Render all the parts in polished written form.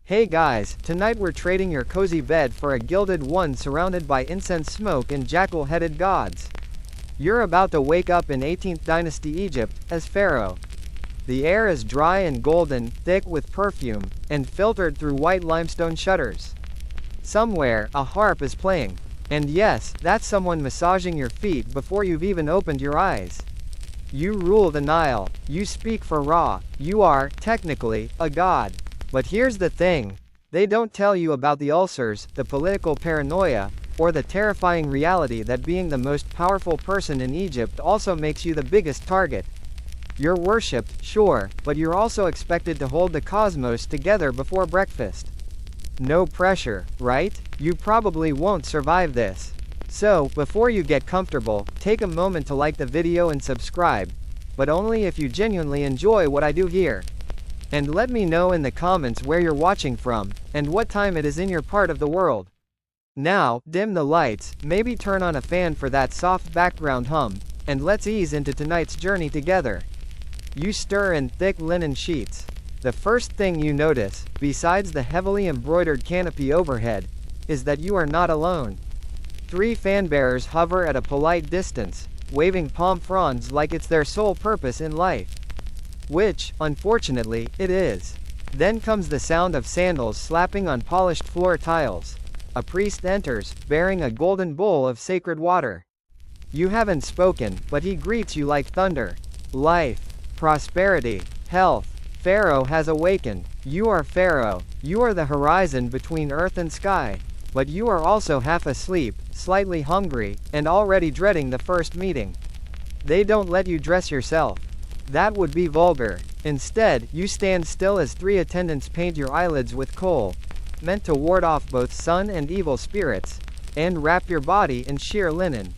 Hey guys, tonight we're trading your cozy bed for a gilded one surrounded by incense smoke and jackal-headed gods. You're about to wake up in 18th dynasty Egypt, as Pharaoh. The air is dry and golden, thick with perfume, and filtered through white limestone shutters. Somewhere, a harp is playing. And yes, that's someone massaging your feet before you've even opened your eyes. You rule the Nile, you speak for Ra, you are, technically, a god. But here's the thing. They don't tell you about the ulcers, the political paranoia, or the terrifying reality that being the most powerful person in Egypt also makes you the biggest target. You're worshipped, sure, but you're also expected to hold the cosmos together before breakfast. No pressure, right? You probably won't survive this. So, before you get comfortable, take a moment to like the video and subscribe, but only if you genuinely enjoy what I do here. And let me know in the comments where you're watching from, and what time it is in your part of the world. Now, dim the lights, maybe turn on a fan for that soft background hum, and let's ease into tonight's journey together. You stir in thick linen sheets. The first thing you notice, besides the heavily embroidered canopy overhead, is that you are not alone. 3 fan bearers hover at a polite distance, waving palm fronds like it's their sole purpose in life. Which, unfortunately, it is. Then comes the sound of sandals slapping on polished floor tiles. A priest enters, bearing a golden bowl of sacred water. You haven't spoken, but he greets you like thunder. Life, prosperity, health. Pharaoh has awakened. You are Pharaoh. You are the horizon between earth and sky. But you are also half asleep, slightly hungry, and already dreading the first meeting. They don't let you dress yourself. That would be vulgar. Instead, you stand still as 3 attendants paint your eyelids with kohl, meant to ward off both sun and evil spirits, and wrap your body in sheer linen.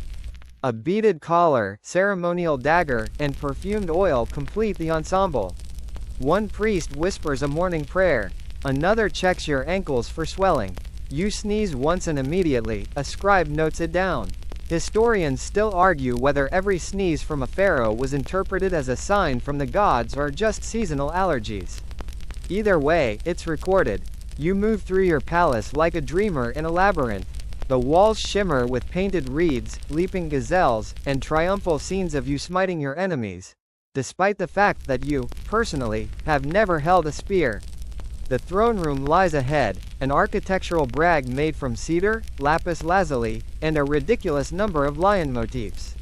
A beaded collar, ceremonial dagger, and perfumed oil complete the ensemble. One priest whispers a morning prayer, another checks your ankles for swelling. You sneeze once and immediately, a scribe notes it down. Historians still argue whether every sneeze from a pharaoh was interpreted as a sign from the gods or just seasonal allergies. Either way, it's recorded. You move through your palace like a dreamer in a labyrinth. The walls shimmer with painted reeds, leaping gazelles, and triumphal scenes of you smiting your enemies, despite the fact that you, personally, have never held a spear. The throne room lies ahead, an architectural brag made from cedar, lapis lazuli, and a ridiculous number of lion motifs.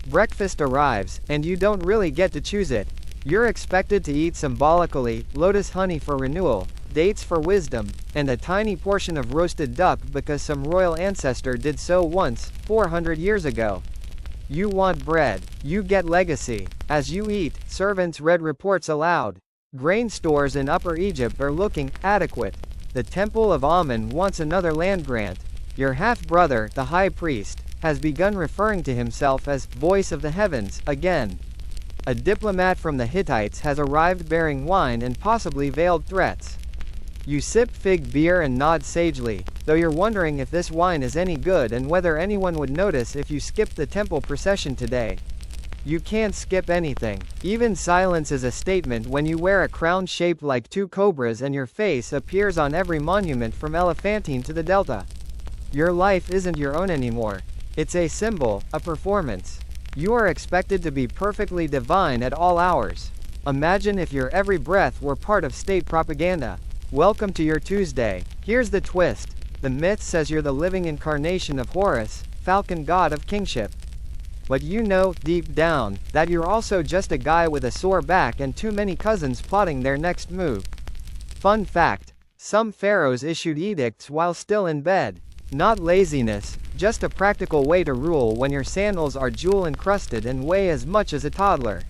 Breakfast arrives, and you don't really get to choose it. You're expected to eat symbolically, lotus honey for renewal, dates for wisdom, and a tiny portion of roasted duck because some royal ancestor did so once, 400 years ago. You want bread. You get legacy. As you eat, servants read reports aloud. Grain stores in Upper Egypt are looking adequate. The Temple of Amun wants another land grant. Your half-brother, the high priest, has begun referring to himself as voice of the heavens again. A diplomat from the Hittites has arrived bearing wine and possibly veiled threats. You sip fig beer and nod sagely, though you're wondering if this wine is any good and whether anyone would notice if you skipped the temple procession today. You can't skip anything. Even silence is a statement when you wear a crown shaped like 2 cobras and your face appears on every monument from Elephantine to the Delta. Your life isn't your own anymore. It's a symbol, a performance. You are expected to be perfectly divine at all hours. Imagine if your every breath were part of state propaganda. Welcome to your Tuesday. Here's the twist. The myth says you're the living incarnation of Horus, falcon god of kingship. But you know, deep down, that you're also just a guy with a sore back and too many cousins plotting their next move. Fun fact. Some pharaohs issued edicts while still in bed. Not laziness, just a practical way to rule when your sandals are jewel-encrusted and weigh as much as a toddler.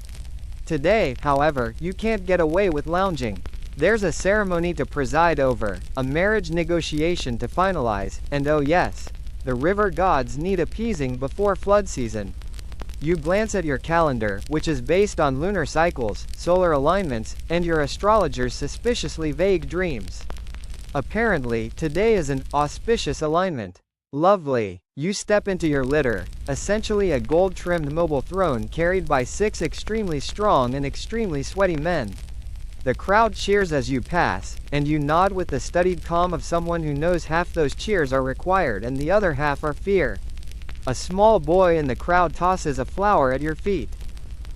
Today, however, you can't get away with lounging. There's a ceremony to preside over, a marriage negotiation to finalize, and oh yes, the river gods need appeasing before flood season. You glance at your calendar, which is based on lunar cycles, solar alignments, and your astrologer's suspiciously vague dreams. Apparently, today is an auspicious alignment. Lovely. You step into your litter, essentially a gold-trimmed mobile throne carried by 6 extremely strong and extremely sweaty men. The crowd cheers as you pass, and you nod with the studied calm of someone who knows half those cheers are required and the other half are fear. A small boy in the crowd tosses a flower at your feet.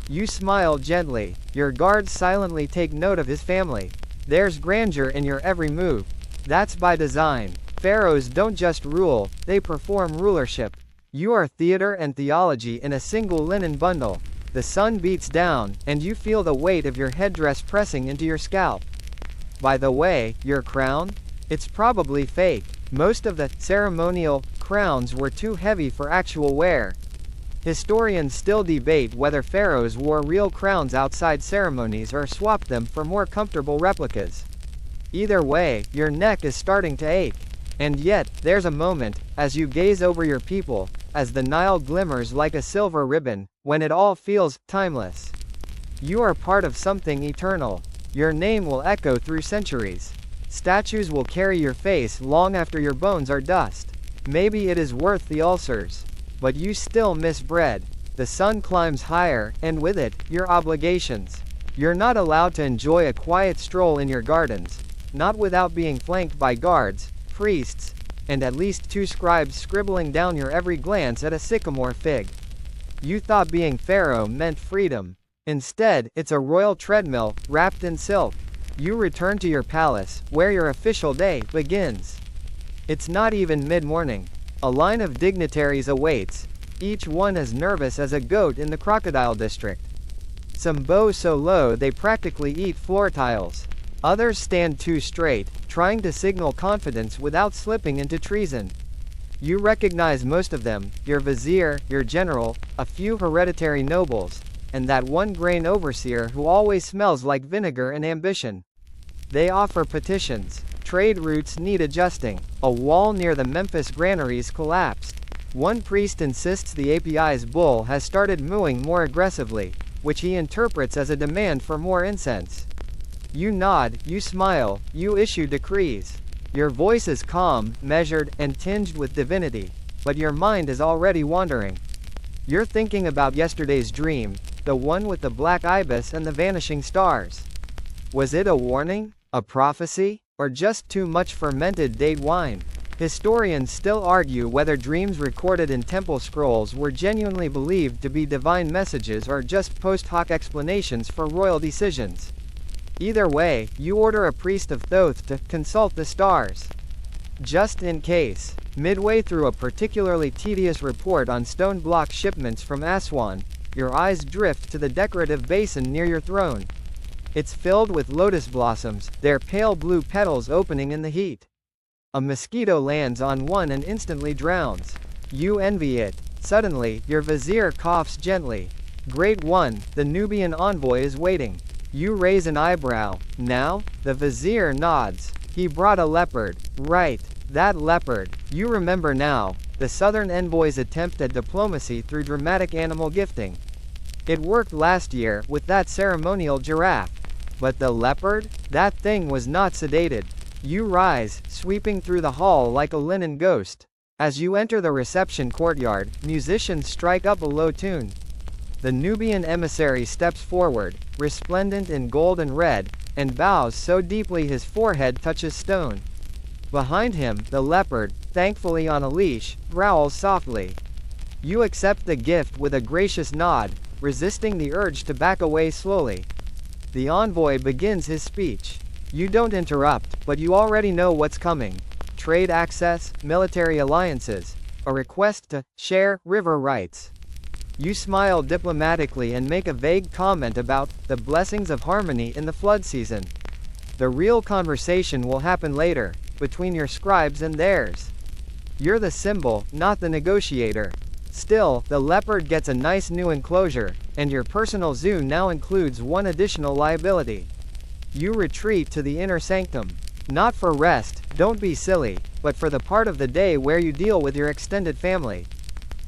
You smile gently. Your guards silently take note of his family. There's grandeur in your every move. That's by design. Pharaohs don't just rule, they perform rulership. You are theater and theology in a single linen bundle. The sun beats down, and you feel the weight of your headdress pressing into your scalp. By the way, your crown? It's probably fake. Most of the ceremonial crowns were too heavy for actual wear. Historians still debate whether pharaohs wore real crowns outside ceremonies or swapped them for more comfortable replicas. Either way, your neck is starting to ache. And yet, there's a moment, as you gaze over your people, as the Nile glimmers like a silver ribbon, when it all feels timeless. You are part of something eternal. Your name will echo through centuries. Statues will carry your face long after your bones are dust. Maybe it is worth the ulcers. But you still miss bread. The sun climbs higher, and with it, your obligations. You're not allowed to enjoy a quiet stroll in your gardens, not without being flanked by guards, priests, and at least 2 scribes scribbling down your every glance at a sycamore fig. You thought being pharaoh meant freedom. Instead, it's a royal treadmill, wrapped in silk. You return to your palace, where your official day begins. It's not even mid-morning. A line of dignitaries awaits, each one as nervous as a goat in the crocodile district. Some bow so low they practically eat floor tiles. Others stand too straight, trying to signal confidence without slipping into treason. You recognize most of them, your vizier, your general, a few hereditary nobles, and that one grain overseer who always smells like vinegar and ambition. They offer petitions. Trade routes need adjusting. A wall near the Memphis granaries collapsed. One priest insists the API's bull has started mooing more aggressively, which he interprets as a demand for more incense. You nod, you smile, you issue decrees. Your voice is calm, measured, and tinged with divinity, but your mind is already wandering. You're thinking about yesterday's dream, the one with the black ibis and the vanishing stars. Was it a warning? A prophecy? Or just too much fermented date wine? Historians still argue whether dreams recorded in temple scrolls were genuinely believed to be divine messages or just post hoc explanations for royal decisions. Either way, you order a priest of Thoth to consult the stars. Just in case. Midway through a particularly tedious report on stone block shipments from Aswan, your eyes drift to the decorative basin near your throne. It's filled with lotus blossoms, their pale blue petals opening in the heat. A mosquito lands on one and instantly drowns. You envy it. Suddenly, your vizier coughs gently. Great one, the Nubian envoy is waiting. You raise an eyebrow. Now? The vizier nods. He brought a leopard. Right. That leopard. You remember now. The southern envoy's attempt at diplomacy through dramatic animal gifting. It worked last year, with that ceremonial giraffe. But the leopard? That thing was not sedated. You rise, sweeping through the hall like a linen ghost. As you enter the reception courtyard, musicians strike up a low tune. The Nubian emissary steps forward, resplendent in gold and red, and bows so deeply his forehead touches stone. Behind him, the leopard, thankfully on a leash, growls softly. You accept the gift with a gracious nod, resisting the urge to back away slowly. The envoy begins his speech. You don't interrupt, but you already know what's coming. Trade access, military alliances, a request to share river rights. You smile diplomatically and make a vague comment about the blessings of harmony in the flood season. The real conversation will happen later, between your scribes and theirs. You're the symbol, not the negotiator. Still, the leopard gets a nice new enclosure, and your personal zoo now includes one additional liability. You retreat to the inner sanctum. Not for rest, don't be silly, but for the part of the day where you deal with your extended family.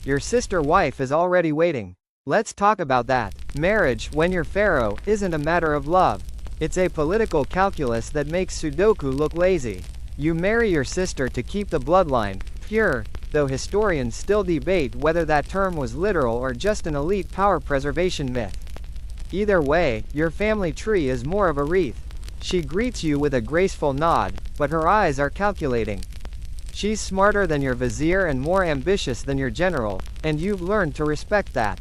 Your sister wife is already waiting. Let's talk about that. Marriage, when you're pharaoh, isn't a matter of love. It's a political calculus that makes Sudoku look lazy. You marry your sister to keep the bloodline pure, though historians still debate whether that term was literal or just an elite power preservation myth. Either way, your family tree is more of a wreath. She greets you with a graceful nod, but her eyes are calculating. She's smarter than your vizier and more ambitious than your general, and you've learned to respect that.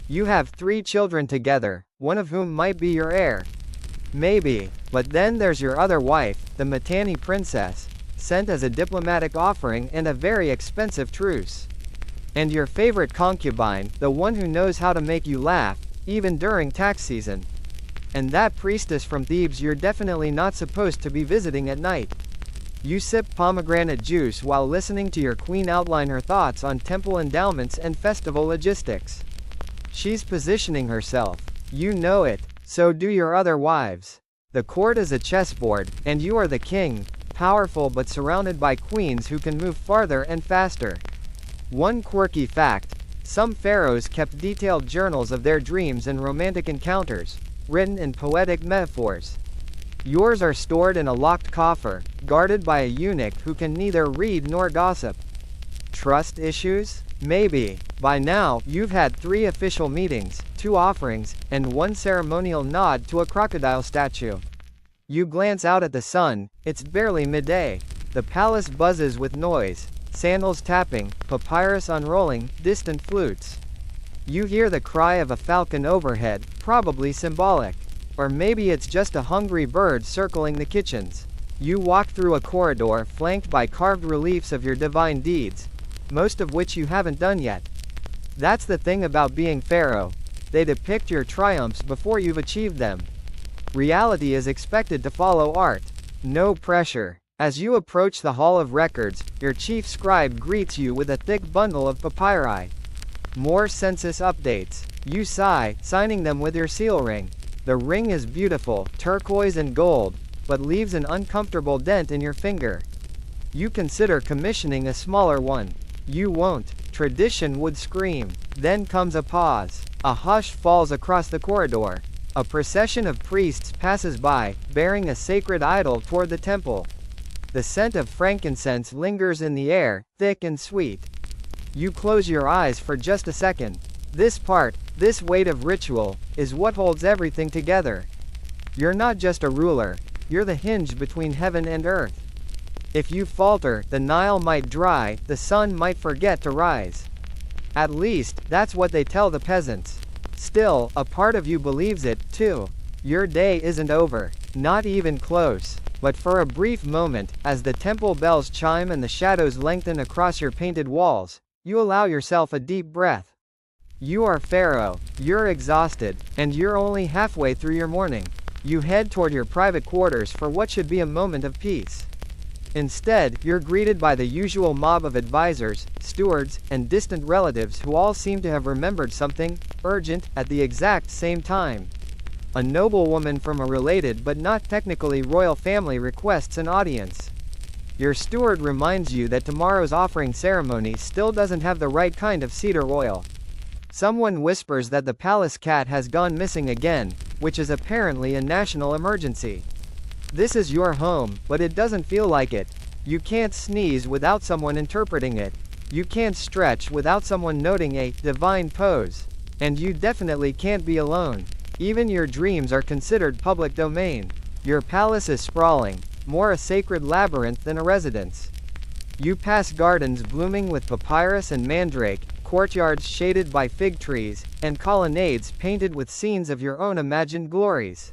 You have 3 children together, one of whom might be your heir. Maybe, but then there's your other wife, the Mitanni princess, sent as a diplomatic offering and a very expensive truce. And your favorite concubine, the one who knows how to make you laugh, even during tax season. And that priestess from Thebes you're definitely not supposed to be visiting at night. You sip pomegranate juice while listening to your queen outline her thoughts on temple endowments and festival logistics. She's positioning herself. You know it, so do your other wives. The court is a chessboard, and you are the king, powerful but surrounded by queens who can move farther and faster. One quirky fact: some pharaohs kept detailed journals of their dreams and romantic encounters, written in poetic metaphors. Yours are stored in a locked coffer, guarded by a eunuch who can neither read nor gossip. Trust issues? Maybe. By now, you've had 3 official meetings, 2 offerings, and 1 ceremonial nod to a crocodile statue. You glance out at the sun, it's barely midday. The palace buzzes with noise, sandals tapping, papyrus unrolling, distant flutes. You hear the cry of a falcon overhead, probably symbolic. Or maybe it's just a hungry bird circling the kitchens. You walk through a corridor flanked by carved reliefs of your divine deeds, most of which you haven't done yet. That's the thing about being Pharaoh. They depict your triumphs before you've achieved them. Reality is expected to follow art. No pressure. As you approach the Hall of Records, your chief scribe greets you with a thick bundle of papyri. More census updates. You sigh, signing them with your seal ring. The ring is beautiful, turquoise and gold, but leaves an uncomfortable dent in your finger. You consider commissioning a smaller one. You won't. Tradition would scream. Then comes a pause. A hush falls across the corridor. A procession of priests passes by, bearing a sacred idol toward the temple. The scent of frankincense lingers in the air, thick and sweet. You close your eyes for just a second. This part, this weight of ritual, is what holds everything together. You're not just a ruler, you're the hinge between heaven and earth. If you falter, the Nile might dry, the sun might forget to rise. At least, that's what they tell the peasants. Still, a part of you believes it, too. Your day isn't over, not even close. But for a brief moment, as the temple bells chime and the shadows lengthen across your painted walls, you allow yourself a deep breath. You are Pharaoh, you're exhausted, and you're only halfway through your morning. You head toward your private quarters for what should be a moment of peace. Instead, you're greeted by the usual mob of advisors, stewards, and distant relatives who all seem to have remembered something urgent at the exact same time. A noblewoman from a related but not technically royal family requests an audience. Your steward reminds you that tomorrow's offering ceremony still doesn't have the right kind of cedar oil. Someone whispers that the palace cat has gone missing again, which is apparently a national emergency. This is your home, but it doesn't feel like it. You can't sneeze without someone interpreting it. You can't stretch without someone noting a divine pose. And you definitely can't be alone. Even your dreams are considered public domain. Your palace is sprawling, more a sacred labyrinth than a residence. You pass gardens blooming with papyrus and mandrake, courtyards shaded by fig trees, and colonnades painted with scenes of your own imagined glories.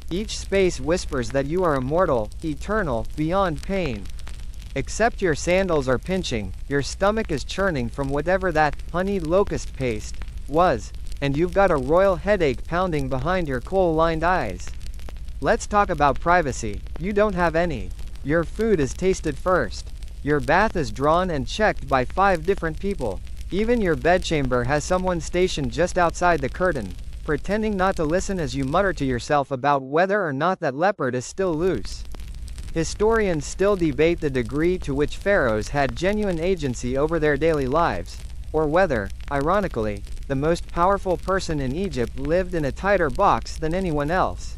Each space whispers that you are immortal, eternal, beyond pain. Except your sandals are pinching, your stomach is churning from whatever that honeyed locust paste was, and you've got a royal headache pounding behind your kohl-lined eyes. Let's talk about privacy. You don't have any. Your food is tasted first. Your bath is drawn and checked by 5 different people. Even your bedchamber has someone stationed just outside the curtain, pretending not to listen as you mutter to yourself about whether or not that leopard is still loose. Historians still debate the degree to which pharaohs had genuine agency over their daily lives, or whether, ironically, the most powerful person in Egypt lived in a tighter box than anyone else.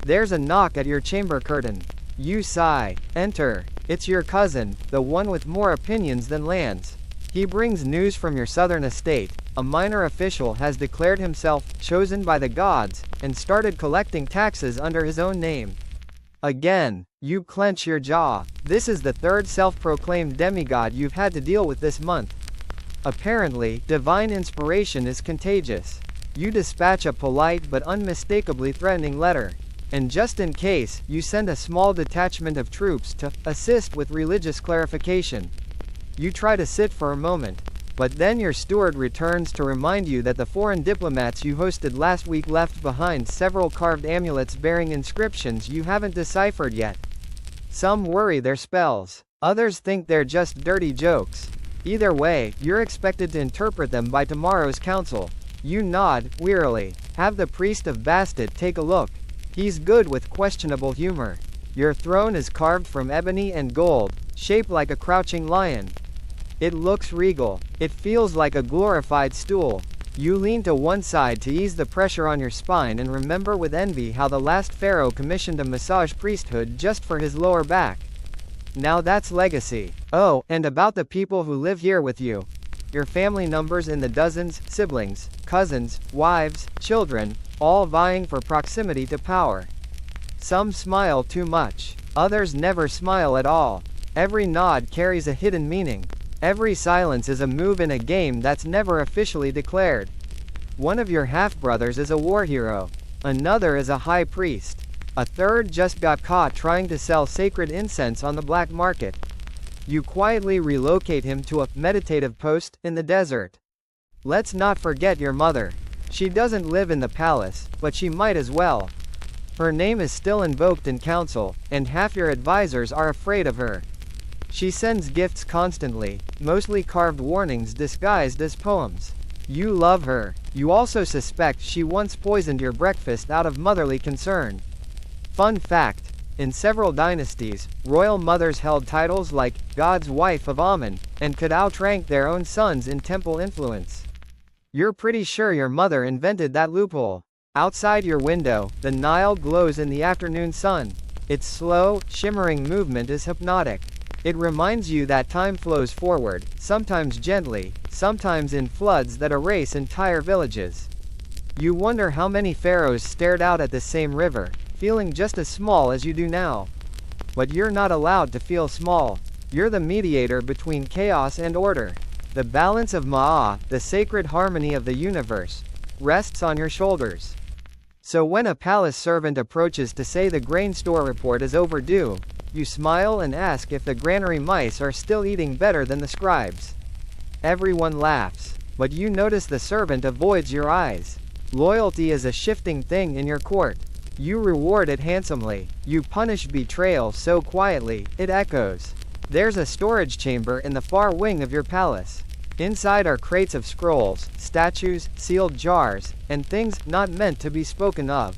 There's a knock at your chamber curtain. You sigh. Enter. It's your cousin, the one with more opinions than lands. He brings news from your southern estate. A minor official has declared himself chosen by the gods, and started collecting taxes under his own name. Again, you clench your jaw. This is the third self-proclaimed demigod you've had to deal with this month. Apparently, divine inspiration is contagious. You dispatch a polite but unmistakably threatening letter. And just in case, you send a small detachment of troops to assist with religious clarification. You try to sit for a moment. But then your steward returns to remind you that the foreign diplomats you hosted last week left behind several carved amulets bearing inscriptions you haven't deciphered yet. Some worry they're spells. Others think they're just dirty jokes. Either way, you're expected to interpret them by tomorrow's council. You nod, wearily. Have the priest of Bastet take a look. He's good with questionable humor. Your throne is carved from ebony and gold, shaped like a crouching lion. It looks regal. It feels like a glorified stool. You lean to one side to ease the pressure on your spine and remember with envy how the last pharaoh commissioned a massage priesthood just for his lower back. Now that's legacy. Oh, and about the people who live here with you. Your family numbers in the dozens, siblings, cousins, wives, children, all vying for proximity to power. Some smile too much. Others never smile at all. Every nod carries a hidden meaning. Every silence is a move in a game that's never officially declared. One of your half-brothers is a war hero. Another is a high priest. A third just got caught trying to sell sacred incense on the black market. You quietly relocate him to a meditative post in the desert. Let's not forget your mother. She doesn't live in the palace, but she might as well. Her name is still invoked in council, and half your advisors are afraid of her. She sends gifts constantly, mostly carved warnings disguised as poems. You love her. You also suspect she once poisoned your breakfast out of motherly concern. Fun fact: in several dynasties, royal mothers held titles like God's wife of Amun, and could outrank their own sons in temple influence. You're pretty sure your mother invented that loophole. Outside your window, the Nile glows in the afternoon sun. Its slow, shimmering movement is hypnotic. It reminds you that time flows forward, sometimes gently, sometimes in floods that erase entire villages. You wonder how many pharaohs stared out at the same river, feeling just as small as you do now. But you're not allowed to feel small. You're the mediator between chaos and order. The balance of Ma'at, the sacred harmony of the universe, rests on your shoulders. So when a palace servant approaches to say the grain store report is overdue, you smile and ask if the granary mice are still eating better than the scribes. Everyone laughs, but you notice the servant avoids your eyes. Loyalty is a shifting thing in your court. You reward it handsomely. You punish betrayal so quietly, it echoes. There's a storage chamber in the far wing of your palace. Inside are crates of scrolls, statues, sealed jars, and things not meant to be spoken of.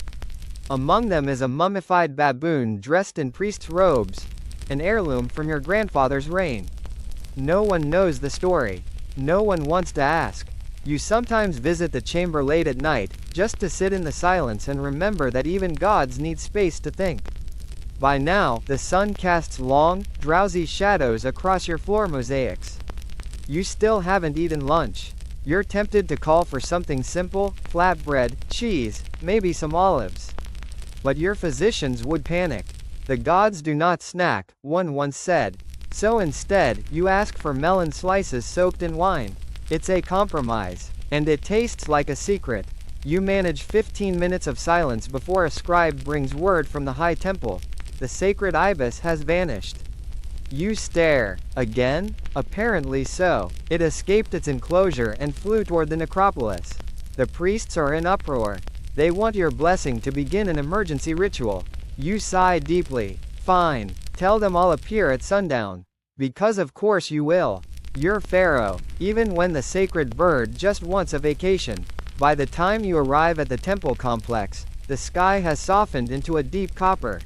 Among them is a mummified baboon dressed in priest's robes, an heirloom from your grandfather's reign. No one knows the story. No one wants to ask. You sometimes visit the chamber late at night, just to sit in the silence and remember that even gods need space to think. By now, the sun casts long, drowsy shadows across your floor mosaics. You still haven't eaten lunch. You're tempted to call for something simple, flatbread, cheese, maybe some olives. But your physicians would panic. The gods do not snack, one once said. So instead, you ask for melon slices soaked in wine. It's a compromise. And it tastes like a secret. You manage 15 minutes of silence before a scribe brings word from the high temple. The sacred ibis has vanished. You stare. Again? Apparently so. It escaped its enclosure and flew toward the necropolis. The priests are in uproar. They want your blessing to begin an emergency ritual. You sigh deeply. Fine. Tell them I'll appear at sundown. Because of course you will. You're Pharaoh, even when the sacred bird just wants a vacation. By the time you arrive at the temple complex, the sky has softened into a deep copper.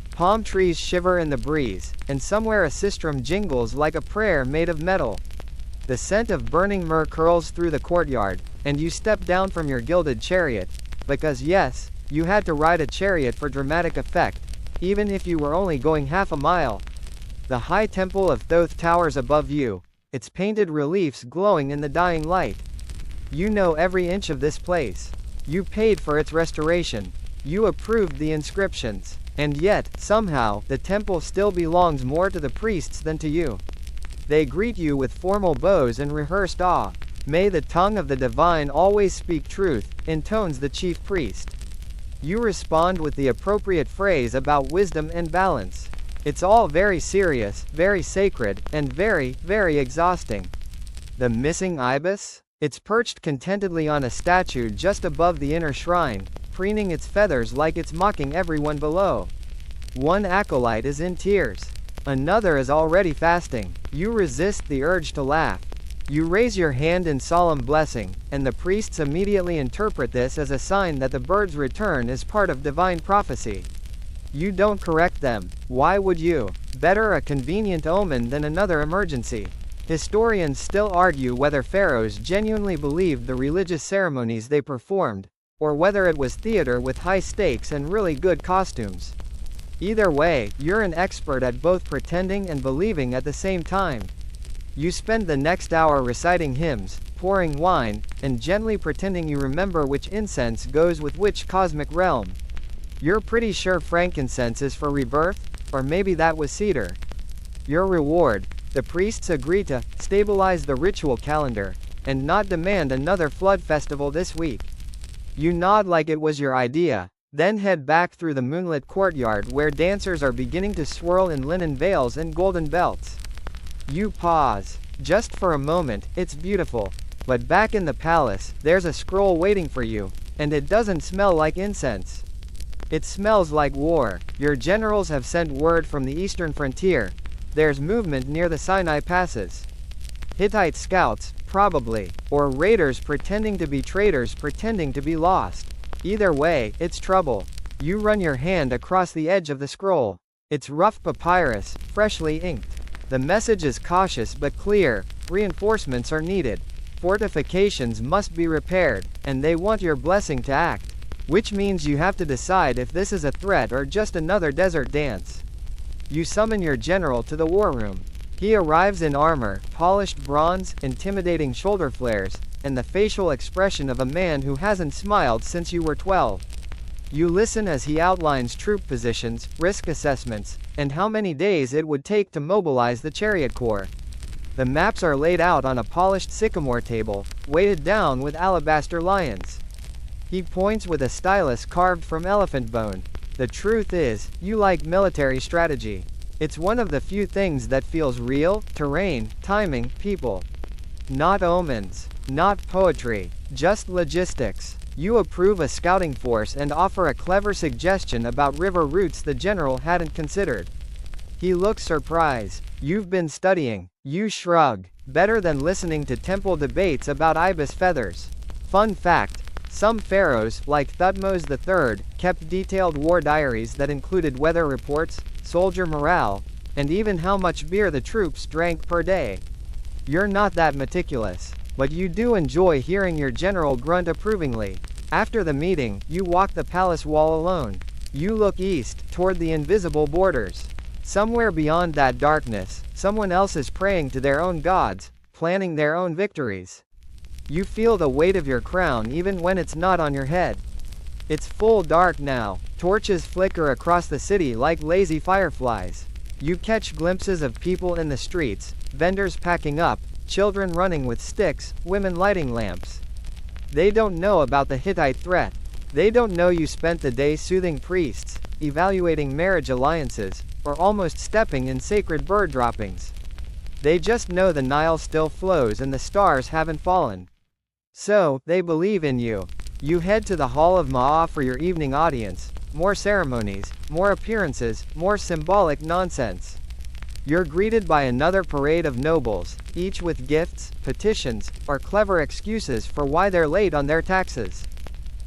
Palm trees shiver in the breeze, and somewhere a sistrum jingles like a prayer made of metal. The scent of burning myrrh curls through the courtyard, and you step down from your gilded chariot. Because yes, you had to ride a chariot for dramatic effect, even if you were only going half a mile. The high temple of Thoth towers above you, its painted reliefs glowing in the dying light. You know every inch of this place. You paid for its restoration. You approved the inscriptions. And yet, somehow, the temple still belongs more to the priests than to you. They greet you with formal bows and rehearsed awe. May the tongue of the divine always speak truth, intones the chief priest. You respond with the appropriate phrase about wisdom and balance. It's all very serious, very sacred, and very, very exhausting. The missing ibis? It's perched contentedly on a statue just above the inner shrine, preening its feathers like it's mocking everyone below. One acolyte is in tears. Another is already fasting. You resist the urge to laugh. You raise your hand in solemn blessing, and the priests immediately interpret this as a sign that the bird's return is part of divine prophecy. You don't correct them. Why would you? Better a convenient omen than another emergency. Historians still argue whether pharaohs genuinely believed the religious ceremonies they performed, or whether it was theater with high stakes and really good costumes. Either way, you're an expert at both pretending and believing at the same time. You spend the next hour reciting hymns, pouring wine, and gently pretending you remember which incense goes with which cosmic realm. You're pretty sure frankincense is for rebirth, or maybe that was cedar. Your reward: the priests agree to stabilize the ritual calendar, and not demand another flood festival this week. You nod like it was your idea, then head back through the moonlit courtyard where dancers are beginning to swirl in linen veils and golden belts. You pause. Just for a moment, it's beautiful. But back in the palace, there's a scroll waiting for you, and it doesn't smell like incense. It smells like war. Your generals have sent word from the eastern frontier. There's movement near the Sinai passes. Hittite scouts, probably, or raiders pretending to be traders pretending to be lost. Either way, it's trouble. You run your hand across the edge of the scroll. It's rough papyrus, freshly inked. The message is cautious but clear: reinforcements are needed. Fortifications must be repaired, and they want your blessing to act. Which means you have to decide if this is a threat or just another desert dance. You summon your general to the war room. He arrives in armor, polished bronze, intimidating shoulder flares, and the facial expression of a man who hasn't smiled since you were 12. You listen as he outlines troop positions, risk assessments, and how many days it would take to mobilize the chariot corps. The maps are laid out on a polished sycamore table, weighted down with alabaster lions. He points with a stylus carved from elephant bone. The truth is, you like military strategy. It's one of the few things that feels real: terrain, timing, people. Not omens. Not poetry. Just logistics. You approve a scouting force and offer a clever suggestion about river routes the general hadn't considered. He looks surprised. You've been studying. You shrug. Better than listening to temple debates about ibis feathers. Fun fact: some pharaohs, like Thutmose III, kept detailed war diaries that included weather reports, soldier morale, and even how much beer the troops drank per day. You're not that meticulous. But you do enjoy hearing your general grunt approvingly. After the meeting, you walk the palace wall alone. You look east, toward the invisible borders. Somewhere beyond that darkness, someone else is praying to their own gods, planning their own victories. You feel the weight of your crown even when it's not on your head. It's full dark now. Torches flicker across the city like lazy fireflies. You catch glimpses of people in the streets, vendors packing up, children running with sticks, women lighting lamps. They don't know about the Hittite threat. They don't know you spent the day soothing priests, evaluating marriage alliances, or almost stepping in sacred bird droppings. They just know the Nile still flows and the stars haven't fallen. So, they believe in you. You head to the Hall of Ma'ah for your evening audience. More ceremonies, more appearances, more symbolic nonsense. You're greeted by another parade of nobles, each with gifts, petitions, or clever excuses for why they're late on their taxes.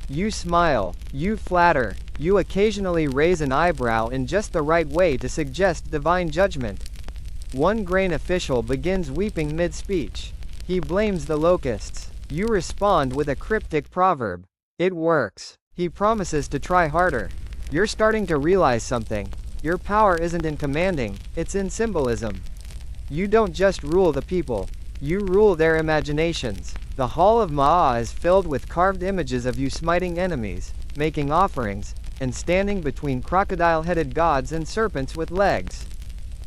You smile, you flatter, you occasionally raise an eyebrow in just the right way to suggest divine judgment. One grain official begins weeping mid-speech. He blames the locusts. You respond with a cryptic proverb. It works. He promises to try harder. You're starting to realize something. Your power isn't in commanding, it's in symbolism. You don't just rule the people. You rule their imaginations. The Hall of Ma'ah is filled with carved images of you smiting enemies, making offerings, and standing between crocodile-headed gods and serpents with legs.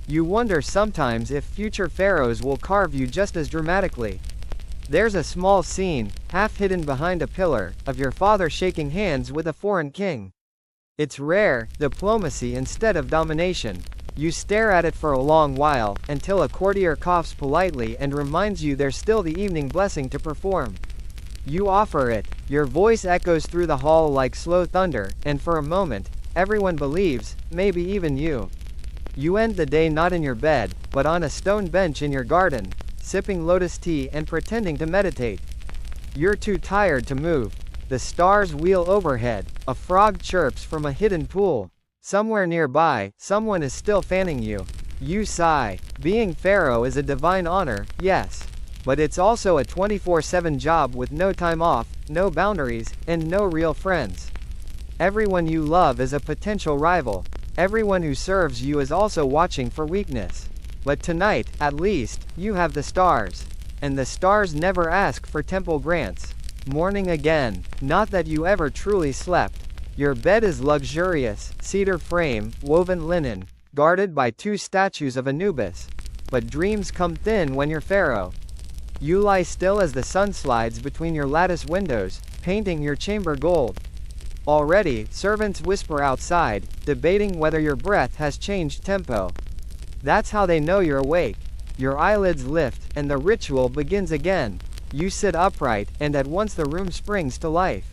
You wonder sometimes if future pharaohs will carve you just as dramatically. There's a small scene, half hidden behind a pillar, of your father shaking hands with a foreign king. It's rare, diplomacy instead of domination. You stare at it for a long while, until a courtier coughs politely and reminds you there's still the evening blessing to perform. You offer it, your voice echoes through the hall like slow thunder, and for a moment, everyone believes, maybe even you. You end the day not in your bed, but on a stone bench in your garden, sipping lotus tea and pretending to meditate. You're too tired to move. The stars wheel overhead, a frog chirps from a hidden pool. Somewhere nearby, someone is still fanning you. You sigh. Being pharaoh is a divine honor, yes. But it's also a 24/7 job with no time off, no boundaries, and no real friends. Everyone you love is a potential rival. Everyone who serves you is also watching for weakness. But tonight, at least, you have the stars. And the stars never ask for temple grants. Morning again. Not that you ever truly slept. Your bed is luxurious, cedar frame, woven linen, guarded by 2 statues of Anubis. But dreams come thin when you're pharaoh. You lie still as the sun slides between your lattice windows, painting your chamber gold. Already, servants whisper outside, debating whether your breath has changed tempo. That's how they know you're awake. Your eyelids lift, and the ritual begins again. You sit upright, and at once the room springs to life.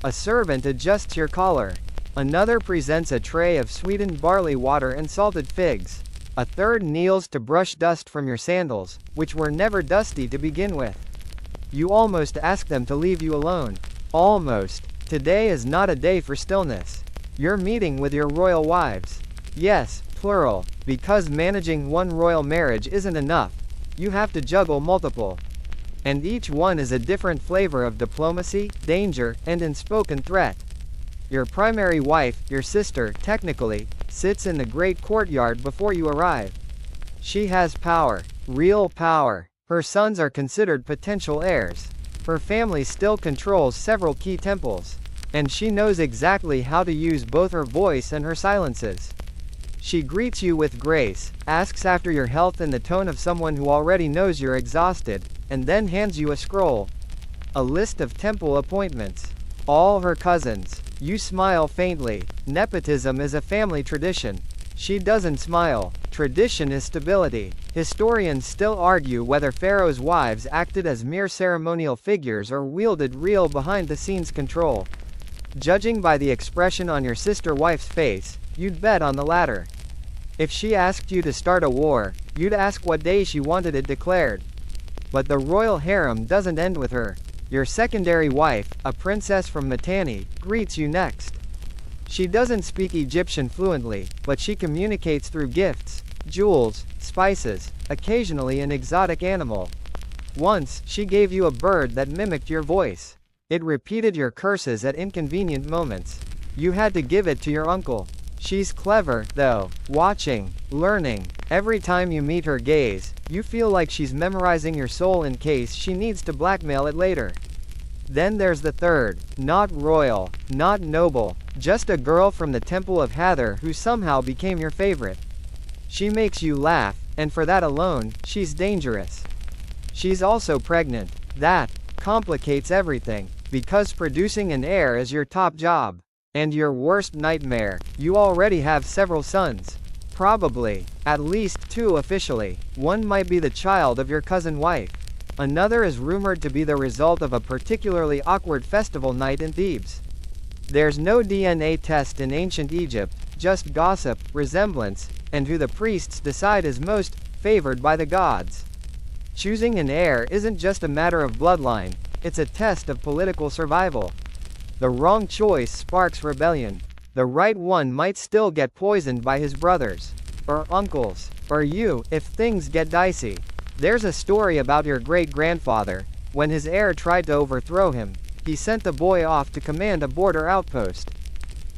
A servant adjusts your collar. Another presents a tray of sweetened barley water and salted figs. A third kneels to brush dust from your sandals, which were never dusty to begin with. You almost ask them to leave you alone. Almost. Today is not a day for stillness. You're meeting with your royal wives. Yes, plural, because managing one royal marriage isn't enough. You have to juggle multiple. And each one is a different flavor of diplomacy, danger, and unspoken threat. Your primary wife, your sister, technically, sits in the great courtyard before you arrive. She has power. Real power. Her sons are considered potential heirs. Her family still controls several key temples. And she knows exactly how to use both her voice and her silences. She greets you with grace, asks after your health in the tone of someone who already knows you're exhausted, and then hands you a scroll. A list of temple appointments. All her cousins. You smile faintly. Nepotism is a family tradition. She doesn't smile. Tradition is stability. Historians still argue whether Pharaoh's wives acted as mere ceremonial figures or wielded real behind-the-scenes control. Judging by the expression on your sister wife's face, you'd bet on the latter. If she asked you to start a war, you'd ask what day she wanted it declared. But the royal harem doesn't end with her. Your secondary wife, a princess from Mitanni, greets you next. She doesn't speak Egyptian fluently, but she communicates through gifts, jewels, spices, occasionally an exotic animal. Once, she gave you a bird that mimicked your voice. It repeated your curses at inconvenient moments. You had to give it to your uncle. She's clever, though, watching, learning. Every time you meet her gaze, you feel like she's memorizing your soul in case she needs to blackmail it later. Then there's the third, not royal, not noble, just a girl from the Temple of Hathor who somehow became your favorite. She makes you laugh, and for that alone, she's dangerous. She's also pregnant. That complicates everything, because producing an heir is your top job. And your worst nightmare, you already have several sons. Probably, at least 2 officially. One might be the child of your cousin wife. Another is rumored to be the result of a particularly awkward festival night in Thebes. There's no DNA test in ancient Egypt, just gossip, resemblance, and who the priests decide is most favored by the gods. Choosing an heir isn't just a matter of bloodline, it's a test of political survival. The wrong choice sparks rebellion. The right one might still get poisoned by his brothers, or uncles, or you, if things get dicey. There's a story about your great-grandfather. When his heir tried to overthrow him, he sent the boy off to command a border outpost.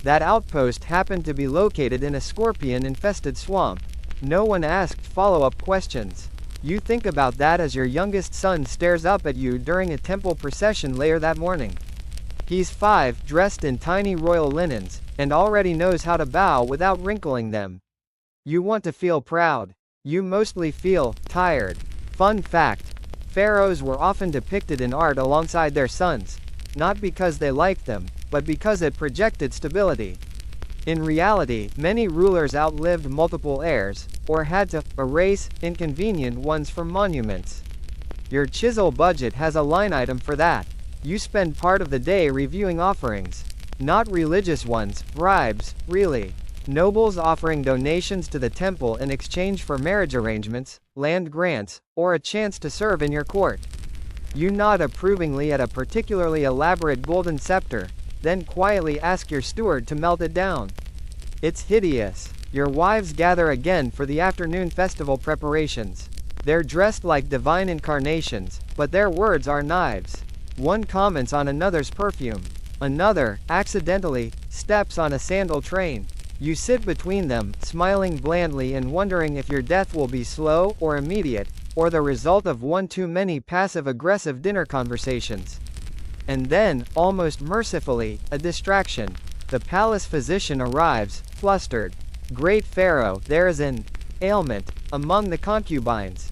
That outpost happened to be located in a scorpion-infested swamp. No one asked follow-up questions. You think about that as your youngest son stares up at you during a temple procession later that morning. He's 5, dressed in tiny royal linens, and already knows how to bow without wrinkling them. You want to feel proud. You mostly feel tired. Fun fact: pharaohs were often depicted in art alongside their sons, not because they liked them, but because it projected stability. In reality, many rulers outlived multiple heirs, or had to erase inconvenient ones from monuments. Your chisel budget has a line item for that. You spend part of the day reviewing offerings. Not religious ones, bribes, really. Nobles offering donations to the temple in exchange for marriage arrangements, land grants, or a chance to serve in your court. You nod approvingly at a particularly elaborate golden scepter, then quietly ask your steward to melt it down. It's hideous. Your wives gather again for the afternoon festival preparations. They're dressed like divine incarnations, but their words are knives. One comments on another's perfume. Another, accidentally, steps on a sandal train. You sit between them, smiling blandly and wondering if your death will be slow or immediate, or the result of one too many passive-aggressive dinner conversations. And then, almost mercifully, a distraction. The palace physician arrives, flustered. Great Pharaoh, there is an ailment among the concubines.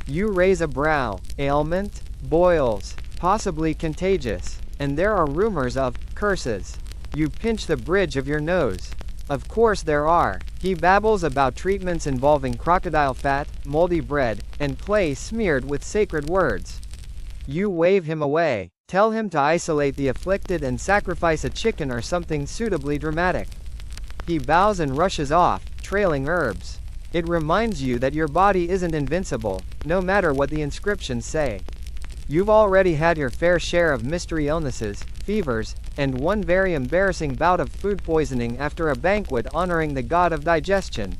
You raise a brow. Ailment? Boils. Possibly contagious. And there are rumors of curses. You pinch the bridge of your nose. Of course there are. He babbles about treatments involving crocodile fat, moldy bread, and clay smeared with sacred words. You wave him away. Tell him to isolate the afflicted and sacrifice a chicken or something suitably dramatic. He bows and rushes off, trailing herbs. It reminds you that your body isn't invincible, no matter what the inscriptions say. You've already had your fair share of mystery illnesses, fevers, and one very embarrassing bout of food poisoning after a banquet honoring the god of digestion.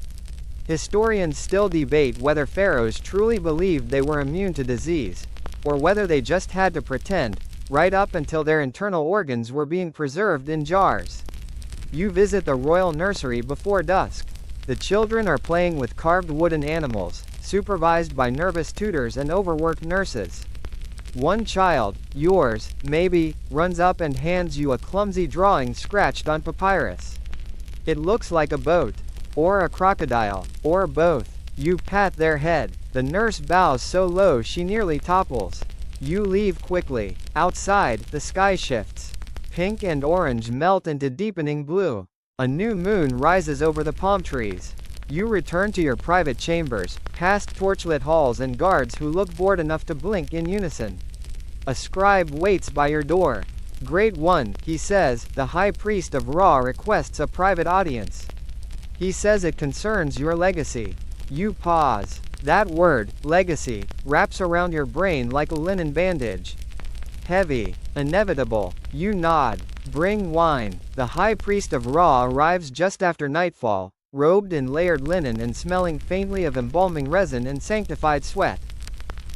Historians still debate whether pharaohs truly believed they were immune to disease, or whether they just had to pretend, right up until their internal organs were being preserved in jars. You visit the royal nursery before dusk. The children are playing with carved wooden animals, supervised by nervous tutors and overworked nurses. One child, yours, maybe, runs up and hands you a clumsy drawing scratched on papyrus. It looks like a boat, or a crocodile, or both. You pat their head. The nurse bows so low she nearly topples. You leave quickly. Outside, the sky shifts. Pink and orange melt into deepening blue. A new moon rises over the palm trees. You return to your private chambers, past torchlit halls and guards who look bored enough to blink in unison. A scribe waits by your door. Great one, he says, the high priest of Ra requests a private audience. He says it concerns your legacy. You pause. That word, legacy, wraps around your brain like a linen bandage. Heavy. Inevitable. You nod. Bring wine. The high priest of Ra arrives just after nightfall, robed in layered linen and smelling faintly of embalming resin and sanctified sweat.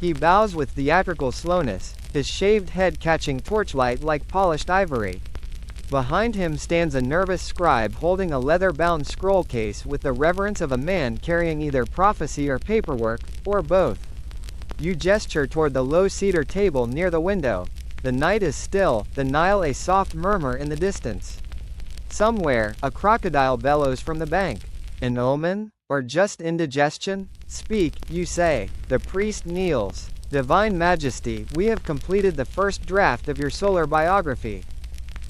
He bows with theatrical slowness, his shaved head catching torchlight like polished ivory. Behind him stands a nervous scribe holding a leather-bound scroll case with the reverence of a man carrying either prophecy or paperwork, or both. You gesture toward the low cedar table near the window. The night is still, the Nile a soft murmur in the distance. Somewhere, a crocodile bellows from the bank. An omen? Or just indigestion? Speak, you say. The priest kneels. Divine Majesty, we have completed the first draft of your solar biography.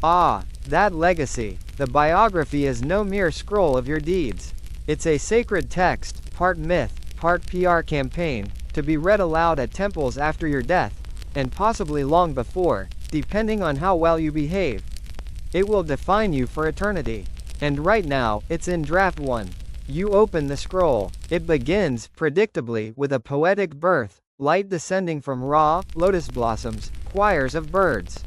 Ah, that legacy. The biography is no mere scroll of your deeds. It's a sacred text, part myth, part PR campaign, to be read aloud at temples after your death, and possibly long before, depending on how well you behave. It will define you for eternity. And right now, it's in draft 1. You open the scroll. It begins, predictably, with a poetic birth, light descending from Ra, lotus blossoms, choirs of birds.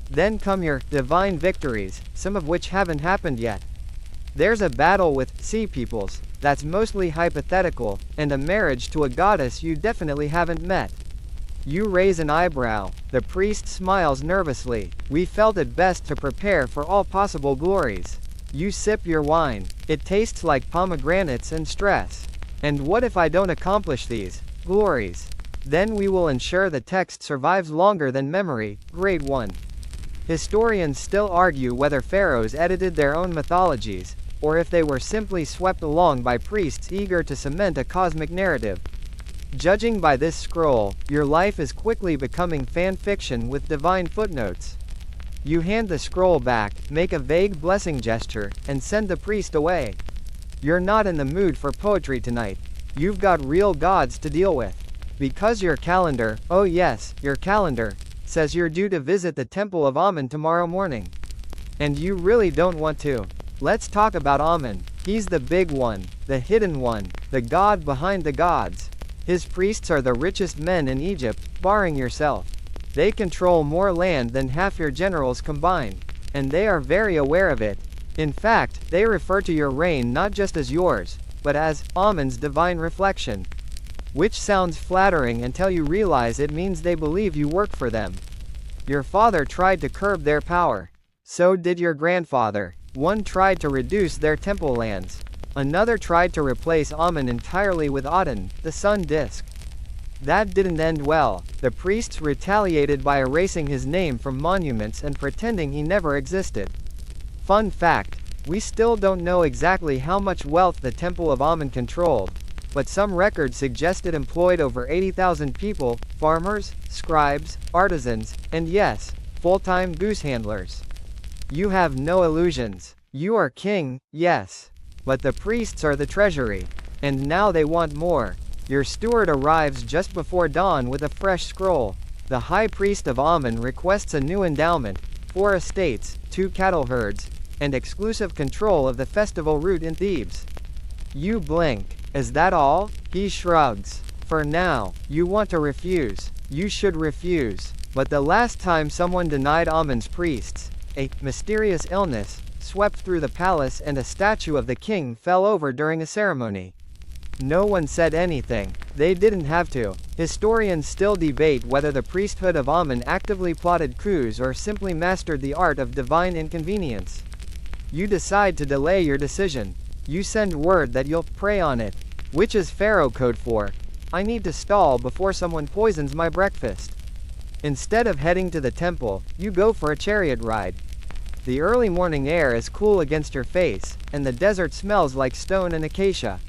Then come your divine victories, some of which haven't happened yet. There's a battle with sea peoples, that's mostly hypothetical, and a marriage to a goddess you definitely haven't met. You raise an eyebrow. The priest smiles nervously. We felt it best to prepare for all possible glories. You sip your wine. It tastes like pomegranates and stress. And what if I don't accomplish these glories? Then we will ensure the text survives longer than memory, Grade 1. Historians still argue whether pharaohs edited their own mythologies, or if they were simply swept along by priests eager to cement a cosmic narrative. Judging by this scroll, your life is quickly becoming fan fiction with divine footnotes. You hand the scroll back, make a vague blessing gesture, and send the priest away. You're not in the mood for poetry tonight. You've got real gods to deal with. Because your calendar, oh yes, your calendar, says you're due to visit the temple of Amun tomorrow morning. And you really don't want to. Let's talk about Amun. He's the big one, the hidden one, the god behind the gods. His priests are the richest men in Egypt, barring yourself. They control more land than half your generals combined, and they are very aware of it. In fact, they refer to your reign not just as yours, but as Amun's divine reflection. Which sounds flattering until you realize it means they believe you work for them. Your father tried to curb their power. So did your grandfather. One tried to reduce their temple lands. Another tried to replace Amun entirely with Aten, the sun disk. That didn't end well. The priests retaliated by erasing his name from monuments and pretending he never existed. Fun fact, we still don't know exactly how much wealth the Temple of Amun controlled, but some records suggest it employed over 80,000 people, farmers, scribes, artisans, and yes, full-time goose handlers. You have no illusions. You are king, yes. But the priests are the treasury. And now they want more. Your steward arrives just before dawn with a fresh scroll. The high priest of Amun requests a new endowment, 4 estates, 2 cattle herds, and exclusive control of the festival route in Thebes. You blink. Is that all? He shrugs. For now, you want to refuse. You should refuse. But the last time someone denied Amun's priests, a mysterious illness swept through the palace and a statue of the king fell over during a ceremony. No one said anything. They didn't have to. Historians still debate whether the priesthood of Amun actively plotted coups or simply mastered the art of divine inconvenience. You decide to delay your decision. You send word that you'll pray on it, which is Pharaoh code for, I need to stall before someone poisons my breakfast. Instead of heading to the temple, you go for a chariot ride. The early morning air is cool against your face, and the desert smells like stone and acacia.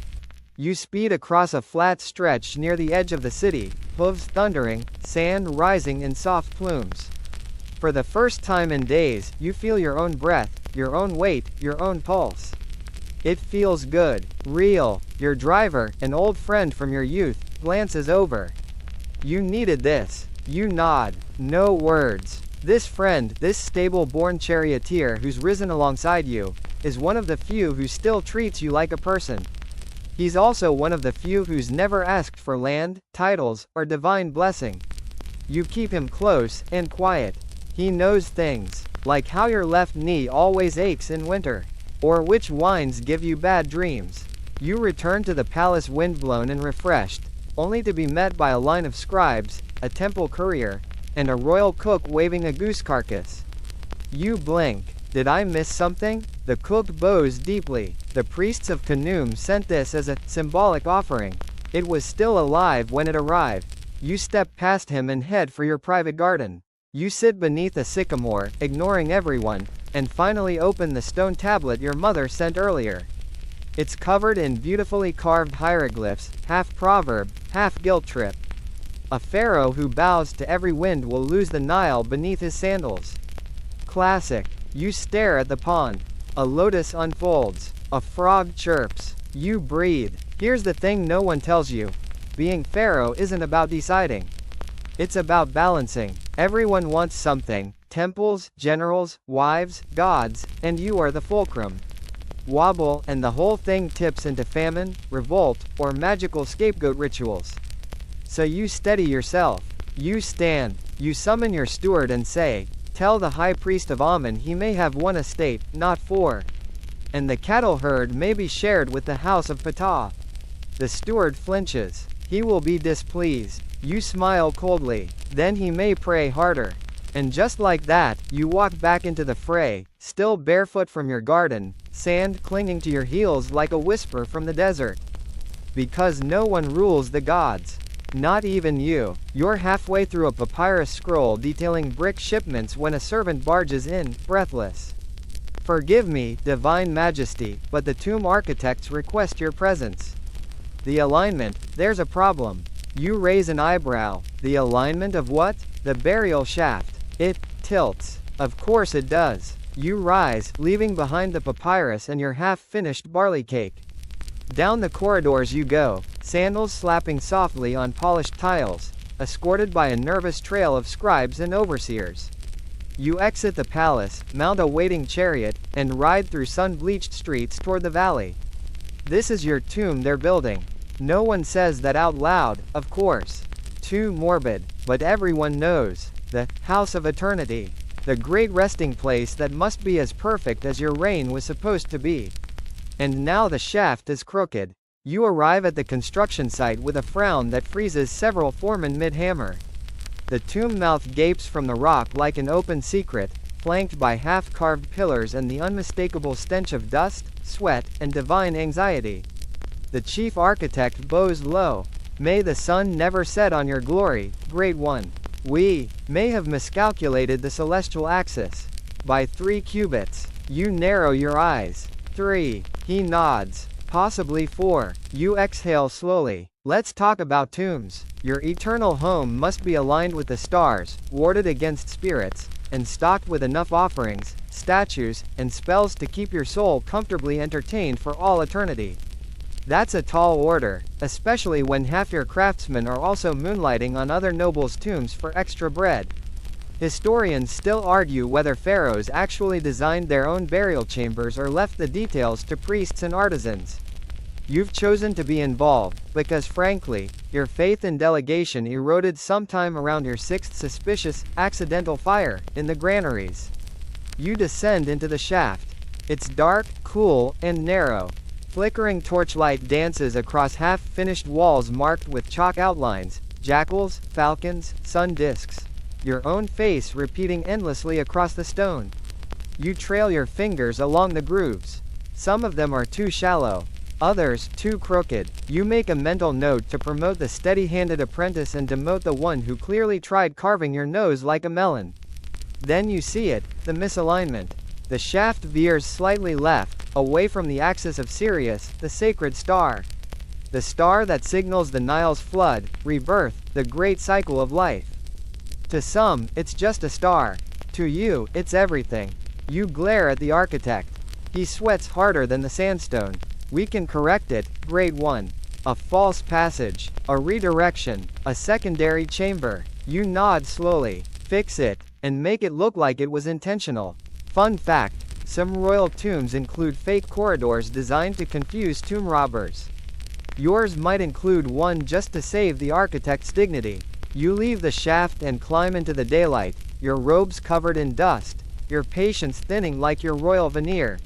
You speed across a flat stretch near the edge of the city, hooves thundering, sand rising in soft plumes. For the first time in days, you feel your own breath, your own weight, your own pulse. It feels good, real. Your driver, an old friend from your youth, glances over. You needed this. You nod. No words. This friend, this stable-born charioteer who's risen alongside you, is one of the few who still treats you like a person. He's also one of the few who's never asked for land, titles, or divine blessing. You keep him close and quiet. He knows things, like how your left knee always aches in winter, or which wines give you bad dreams. You return to the palace windblown and refreshed, only to be met by a line of scribes, a temple courier, and a royal cook waving a goose carcass. You blink. Did I miss something? The cook bows deeply. The priests of Khnum sent this as a symbolic offering. It was still alive when it arrived. You step past him and head for your private garden. You sit beneath a sycamore, ignoring everyone, and finally open the stone tablet your mother sent earlier. It's covered in beautifully carved hieroglyphs, half proverb, half guilt trip. A pharaoh who bows to every wind will lose the Nile beneath his sandals. Classic. You stare at the pond. A lotus unfolds. A frog chirps. You breathe. Here's the thing no one tells you. Being pharaoh isn't about deciding. It's about balancing. Everyone wants something. Temples, generals, wives, gods, and you are the fulcrum. Wobble, and the whole thing tips into famine, revolt, or magical scapegoat rituals. So you steady yourself. You stand. You summon your steward and say, tell the high priest of Amun he may have 1 estate, not 4. And the cattle herd may be shared with the house of Ptah. The steward flinches. He will be displeased. You smile coldly. Then he may pray harder. And just like that, you walk back into the fray, still barefoot from your garden, sand clinging to your heels like a whisper from the desert. Because no one rules the gods. Not even you. You're halfway through a papyrus scroll detailing brick shipments when a servant barges in, breathless. Forgive me, divine majesty, but the tomb architects request your presence. The alignment, there's a problem. You raise an eyebrow. The alignment of what? The burial shaft. It tilts. Of course it does. You rise, leaving behind the papyrus and your half-finished barley cake. Down the corridors you go, sandals slapping softly on polished tiles, escorted by a nervous trail of scribes and overseers. You exit the palace, mount a waiting chariot, and ride through sun-bleached streets toward the valley. This is your tomb they're building. No one says that out loud, of course. Too morbid, but everyone knows. The House of Eternity. The great resting place that must be as perfect as your reign was supposed to be. And now the shaft is crooked. You arrive at the construction site with a frown that freezes several foremen mid-hammer. The tomb mouth gapes from the rock like an open secret, flanked by half-carved pillars and the unmistakable stench of dust, sweat, and divine anxiety. The chief architect bows low. May the sun never set on your glory, Great One. We may have miscalculated the celestial axis. By 3 cubits. You narrow your eyes. 3. He nods. Possibly 4. You exhale slowly. Let's talk about tombs. Your eternal home must be aligned with the stars, warded against spirits, and stocked with enough offerings, statues, and spells to keep your soul comfortably entertained for all eternity. That's a tall order, especially when half your craftsmen are also moonlighting on other nobles' tombs for extra bread. Historians still argue whether pharaohs actually designed their own burial chambers or left the details to priests and artisans. You've chosen to be involved, because frankly, your faith in delegation eroded sometime around your 6th suspicious, accidental fire, in the granaries. You descend into the shaft. It's dark, cool, and narrow. Flickering torchlight dances across half-finished walls marked with chalk outlines, jackals, falcons, sun discs. Your own face repeating endlessly across the stone. You trail your fingers along the grooves. Some of them are too shallow. Others, too crooked. You make a mental note to promote the steady-handed apprentice and demote the one who clearly tried carving your nose like a melon. Then you see it, the misalignment. The shaft veers slightly left, away from the axis of Sirius, the sacred star. The star that signals the Nile's flood, rebirth, the great cycle of life. To some, it's just a star. To you, it's everything. You glare at the architect. He sweats harder than the sandstone. We can correct it, Great One. A false passage, a redirection, a secondary chamber. You nod slowly. Fix it, and make it look like it was intentional. Fun fact, some royal tombs include fake corridors designed to confuse tomb robbers. Yours might include one just to save the architect's dignity. You leave the shaft and climb into the daylight, your robes covered in dust, your patience thinning like your royal veneer.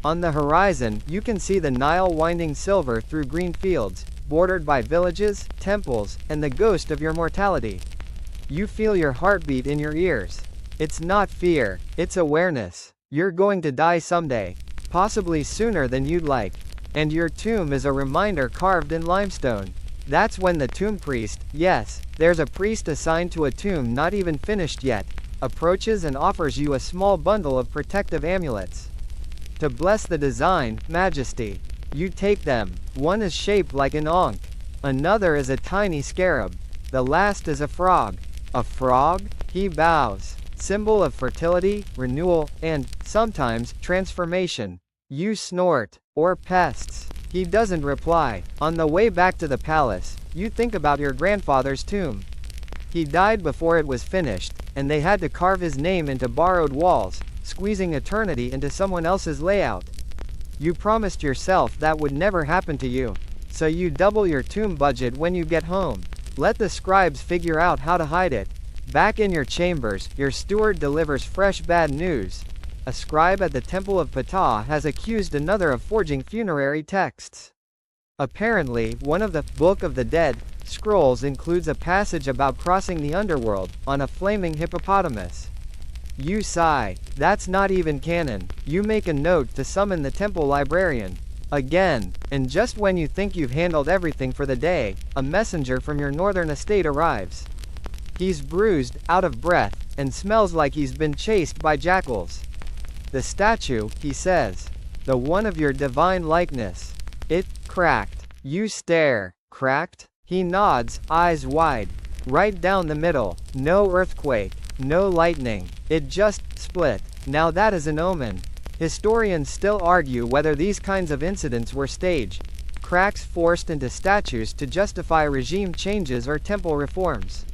On the horizon, you can see the Nile winding silver through green fields, bordered by villages, temples, and the ghost of your mortality. You feel your heartbeat in your ears. It's not fear, it's awareness. You're going to die someday, possibly sooner than you'd like. And your tomb is a reminder carved in limestone. That's when the tomb priest, yes, there's a priest assigned to a tomb not even finished yet, approaches and offers you a small bundle of protective amulets. To bless the design, Majesty. You take them. One is shaped like an ankh. Another is a tiny scarab. The last is a frog. A frog? He bows. Symbol of fertility, renewal, and, sometimes, transformation. You snort. Or pests. He doesn't reply. On the way back to the palace, you think about your grandfather's tomb. He died before it was finished, and they had to carve his name into borrowed walls, squeezing eternity into someone else's layout. You promised yourself that would never happen to you. So you double your tomb budget when you get home. Let the scribes figure out how to hide it. Back in your chambers, your steward delivers fresh bad news. A scribe at the Temple of Ptah has accused another of forging funerary texts. Apparently, one of the Book of the Dead scrolls includes a passage about crossing the underworld on a flaming hippopotamus. You sigh. That's not even canon. You make a note to summon the temple librarian. Again, and just when you think you've handled everything for the day, a messenger from your northern estate arrives. He's bruised, out of breath, and smells like he's been chased by jackals. The statue, he says. The one of your divine likeness. It cracked. You stare. Cracked? He nods, eyes wide. Right down the middle. No earthquake. No lightning. It just split. Now that is an omen. Historians still argue whether these kinds of incidents were staged. Cracks forced into statues to justify regime changes or temple reforms.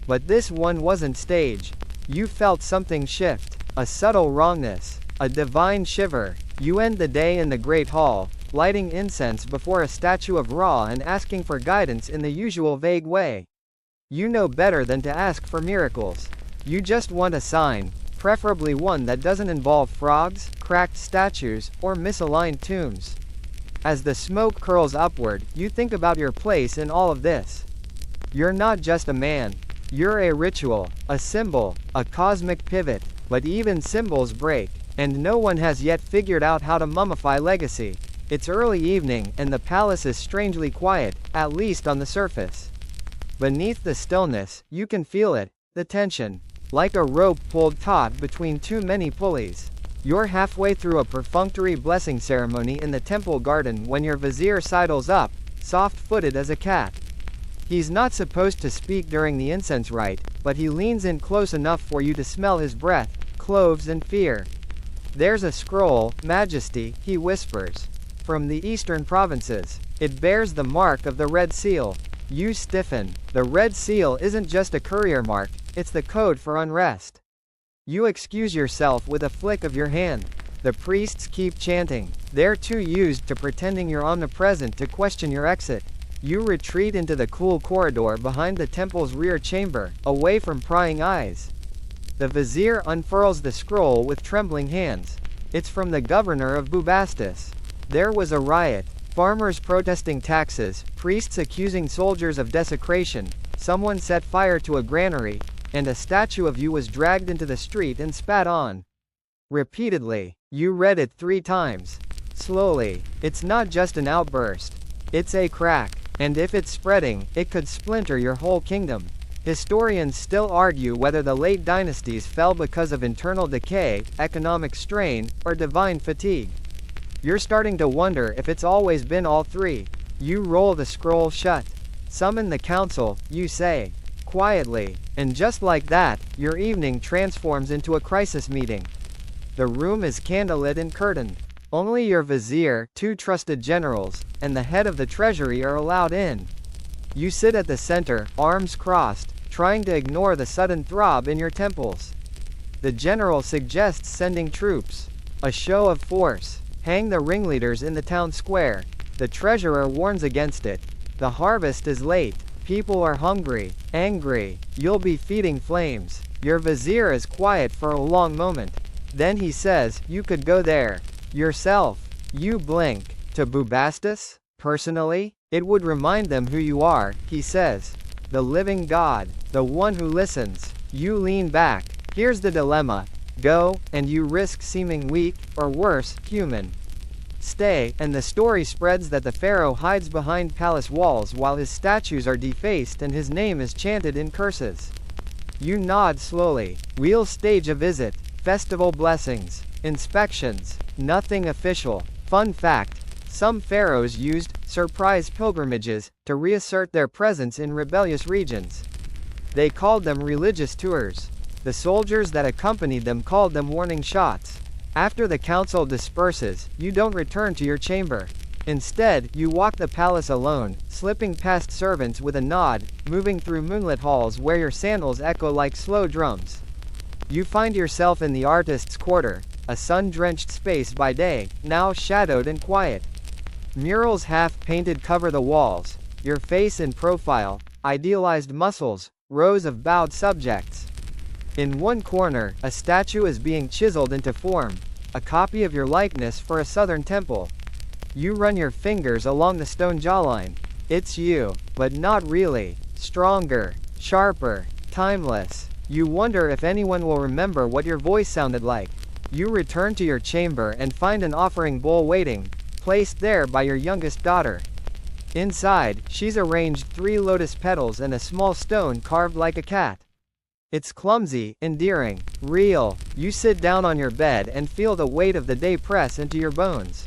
But this one wasn't staged. You felt something shift. A subtle wrongness. A divine shiver. You end the day in the Great Hall, lighting incense before a statue of Ra and asking for guidance in the usual vague way. You know better than to ask for miracles. You just want a sign, preferably one that doesn't involve frogs, cracked statues, or misaligned tombs. As the smoke curls upward, you think about your place in all of this. You're not just a man. You're a ritual, a symbol, a cosmic pivot, but even symbols break, and no one has yet figured out how to mummify legacy. It's early evening, and the palace is strangely quiet, at least on the surface. Beneath the stillness, you can feel it, the tension. Like a rope pulled taut between too many pulleys. You're halfway through a perfunctory blessing ceremony in the temple garden when your vizier sidles up, soft-footed as a cat. He's not supposed to speak during the incense rite, but he leans in close enough for you to smell his breath, cloves and fear. There's a scroll, Majesty, he whispers. From the eastern provinces. It bears the mark of the Red Seal. You stiffen. The Red Seal isn't just a courier mark, it's the code for unrest. You excuse yourself with a flick of your hand. The priests keep chanting. They're too used to pretending you're omnipresent to question your exit. You retreat into the cool corridor behind the temple's rear chamber, away from prying eyes. The vizier unfurls the scroll with trembling hands. It's from the governor of Bubastis. There was a riot. Farmers protesting taxes, priests accusing soldiers of desecration, someone set fire to a granary, and a statue of you was dragged into the street and spat on. Repeatedly. You read it 3 times. Slowly. It's not just an outburst. It's a crack. And if it's spreading, it could splinter your whole kingdom. Historians still argue whether the late dynasties fell because of internal decay, economic strain, or divine fatigue. You're starting to wonder if it's always been all 3. You roll the scroll shut. Summon the council, you say. Quietly. And just like that, your evening transforms into a crisis meeting. The room is candlelit and curtained. Only your vizier, 2 trusted generals, and the head of the treasury are allowed in. You sit at the center, arms crossed, trying to ignore the sudden throb in your temples. The general suggests sending troops. A show of force. Hang the ringleaders in the town square. The treasurer warns against it. The harvest is late. People are hungry, angry. You'll be feeding flames. Your vizier is quiet for a long moment. Then he says, you could go there. Yourself. You blink. To Bubastis? Personally? It would remind them who you are, he says. The living God. The one who listens. You lean back. Here's the dilemma. Go, and you risk seeming weak, or worse, human. Stay, and the story spreads that the pharaoh hides behind palace walls while his statues are defaced and his name is chanted in curses. You nod slowly. We'll stage a visit. Festival blessings. Inspections. Nothing official. Fun fact. Some pharaohs used surprise pilgrimages to reassert their presence in rebellious regions. They called them religious tours. The soldiers that accompanied them called them warning shots. After the council disperses, you don't return to your chamber. Instead, you walk the palace alone, slipping past servants with a nod, moving through moonlit halls where your sandals echo like slow drums. You find yourself in the artist's quarter, a sun-drenched space by day, now shadowed and quiet. Murals half-painted cover the walls, your face in profile, idealized muscles, rows of bowed subjects. In one corner, a statue is being chiseled into form, a copy of your likeness for a southern temple. You run your fingers along the stone jawline. It's you, but not really. Stronger, sharper, timeless. You wonder if anyone will remember what your voice sounded like. You return to your chamber and find an offering bowl waiting, placed there by your youngest daughter. Inside, she's arranged 3 lotus petals and a small stone carved like a cat. It's clumsy, endearing, real. You sit down on your bed and feel the weight of the day press into your bones.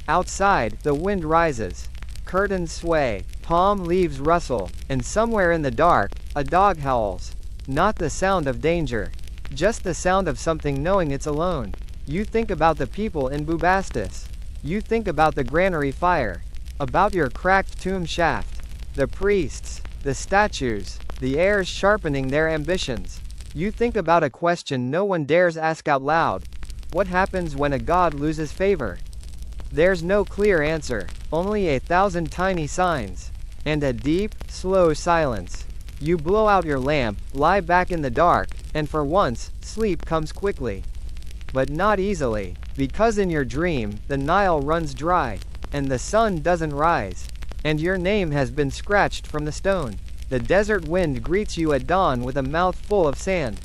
Outside, the wind rises. Curtains sway, palm leaves rustle, and somewhere in the dark, a dog howls. Not the sound of danger. Just the sound of something knowing it's alone. You think about the people in Bubastis. You think about the granary fire. About your cracked tomb shaft. The priests. The statues. The heirs sharpening their ambitions. You think about a question no one dares ask out loud. What happens when a god loses favor? There's no clear answer, only 1,000 tiny signs. And a deep, slow silence. You blow out your lamp, lie back in the dark, and for once, sleep comes quickly. But not easily, because in your dream, the Nile runs dry, and the sun doesn't rise. And your name has been scratched from the stone. The desert wind greets you at dawn with a mouth full of sand.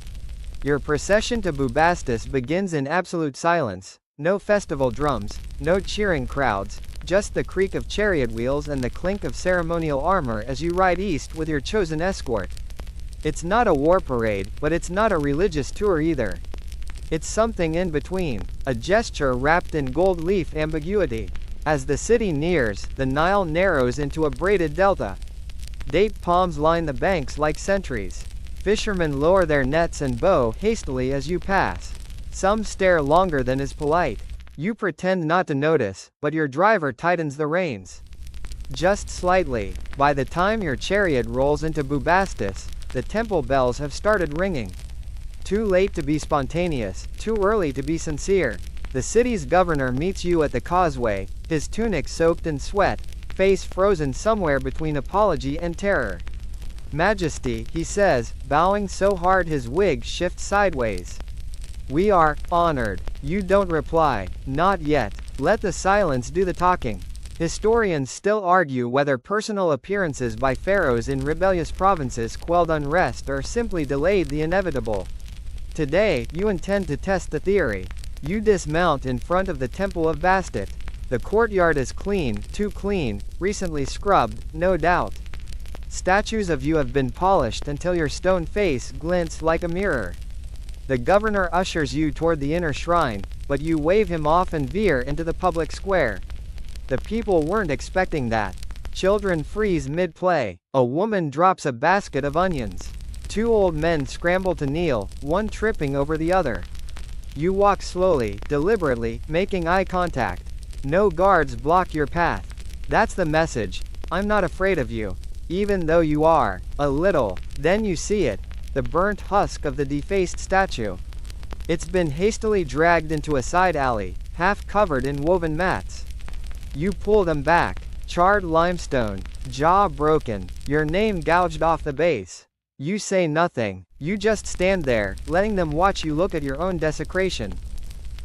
Your procession to Bubastis begins in absolute silence. No festival drums, no cheering crowds, just the creak of chariot wheels and the clink of ceremonial armor as you ride east with your chosen escort. It's not a war parade, but it's not a religious tour either. It's something in between, a gesture wrapped in gold leaf ambiguity. As the city nears, the Nile narrows into a braided delta. Date palms line the banks like sentries. Fishermen lower their nets and bow hastily as you pass. Some stare longer than is polite. You pretend not to notice, but your driver tightens the reins. Just slightly. By the time your chariot rolls into Bubastis, the temple bells have started ringing. Too late to be spontaneous, too early to be sincere. The city's governor meets you at the causeway, his tunic soaked in sweat, face frozen somewhere between apology and terror. Majesty, he says, bowing so hard his wig shifts sideways. We are honored. You don't reply. Not yet. Let the silence do the talking. Historians still argue whether personal appearances by pharaohs in rebellious provinces quelled unrest or simply delayed the inevitable. Today, you intend to test the theory. You dismount in front of the Temple of Bastet. The courtyard is clean, too clean, recently scrubbed, no doubt. Statues of you have been polished until your stone face glints like a mirror. The governor ushers you toward the inner shrine, but you wave him off and veer into the public square. The people weren't expecting that. Children freeze mid-play. A woman drops a basket of onions. 2 old men scramble to kneel, one tripping over the other. You walk slowly, deliberately, making eye contact. No guards block your path. That's the message. I'm not afraid of you. Even though you are. A little. Then you see it. The burnt husk of the defaced statue. It's been hastily dragged into a side alley, half covered in woven mats. You pull them back. Charred limestone. Jaw broken. Your name gouged off the base. You say nothing. You just stand there, letting them watch you look at your own desecration.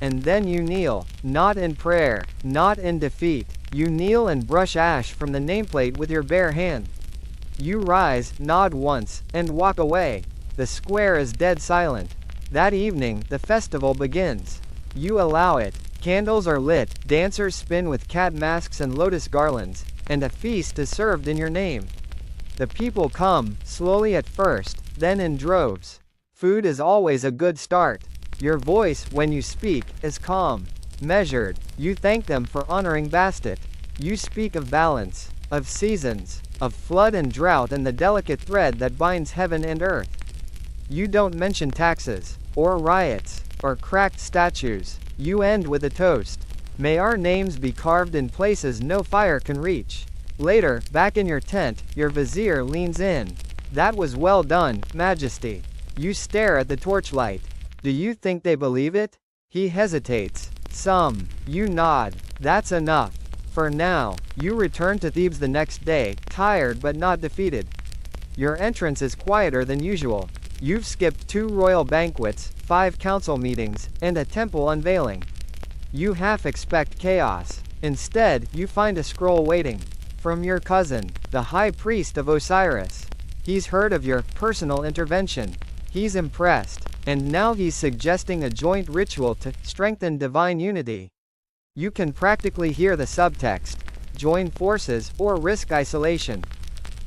And then you kneel. Not in prayer. Not in defeat. You kneel and brush ash from the nameplate with your bare hand. You rise, nod once, and walk away. The square is dead silent. That evening, the festival begins. You allow it. Candles are lit, dancers spin with cat masks and lotus garlands, and a feast is served in your name. The people come, slowly at first, then in droves. Food is always a good start. Your voice, when you speak, is calm, measured. You thank them for honoring Bastet. You speak of balance, of seasons, of flood and drought and the delicate thread that binds heaven and earth. You don't mention taxes, or riots, or cracked statues. You end with a toast. May our names be carved in places no fire can reach. Later, back in your tent, your vizier leans in. That was well done, Majesty. You stare at the torchlight. Do you think they believe it? He hesitates. Some. You nod. That's enough. For now. You return to Thebes the next day, tired but not defeated. Your entrance is quieter than usual. You've skipped 2 royal banquets, 5 council meetings, and a temple unveiling. You half expect chaos. Instead, you find a scroll waiting. From your cousin, the high priest of Osiris. He's heard of your personal intervention. He's impressed. And now he's suggesting a joint ritual to strengthen divine unity. You can practically hear the subtext: join forces, or risk isolation.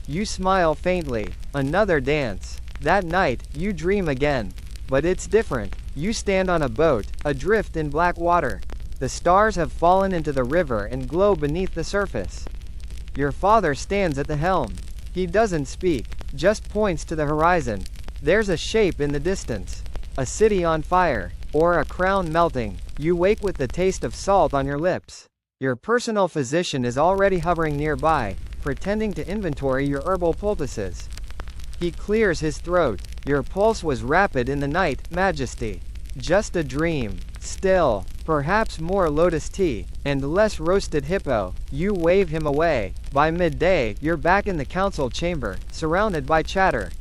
You smile faintly. Another dance. That night, you dream again. But it's different. You stand on a boat, adrift in black water. The stars have fallen into the river and glow beneath the surface. Your father stands at the helm. He doesn't speak, just points to the horizon. There's a shape in the distance. A city on fire, or a crown melting. You wake with the taste of salt on your lips. Your personal physician is already hovering nearby, pretending to inventory your herbal poultices. He clears his throat. Your pulse was rapid in the night, Majesty. Just a dream. Still. Perhaps more lotus tea, and less roasted hippo. You wave him away. By midday, you're back in the council chamber, surrounded by chatter.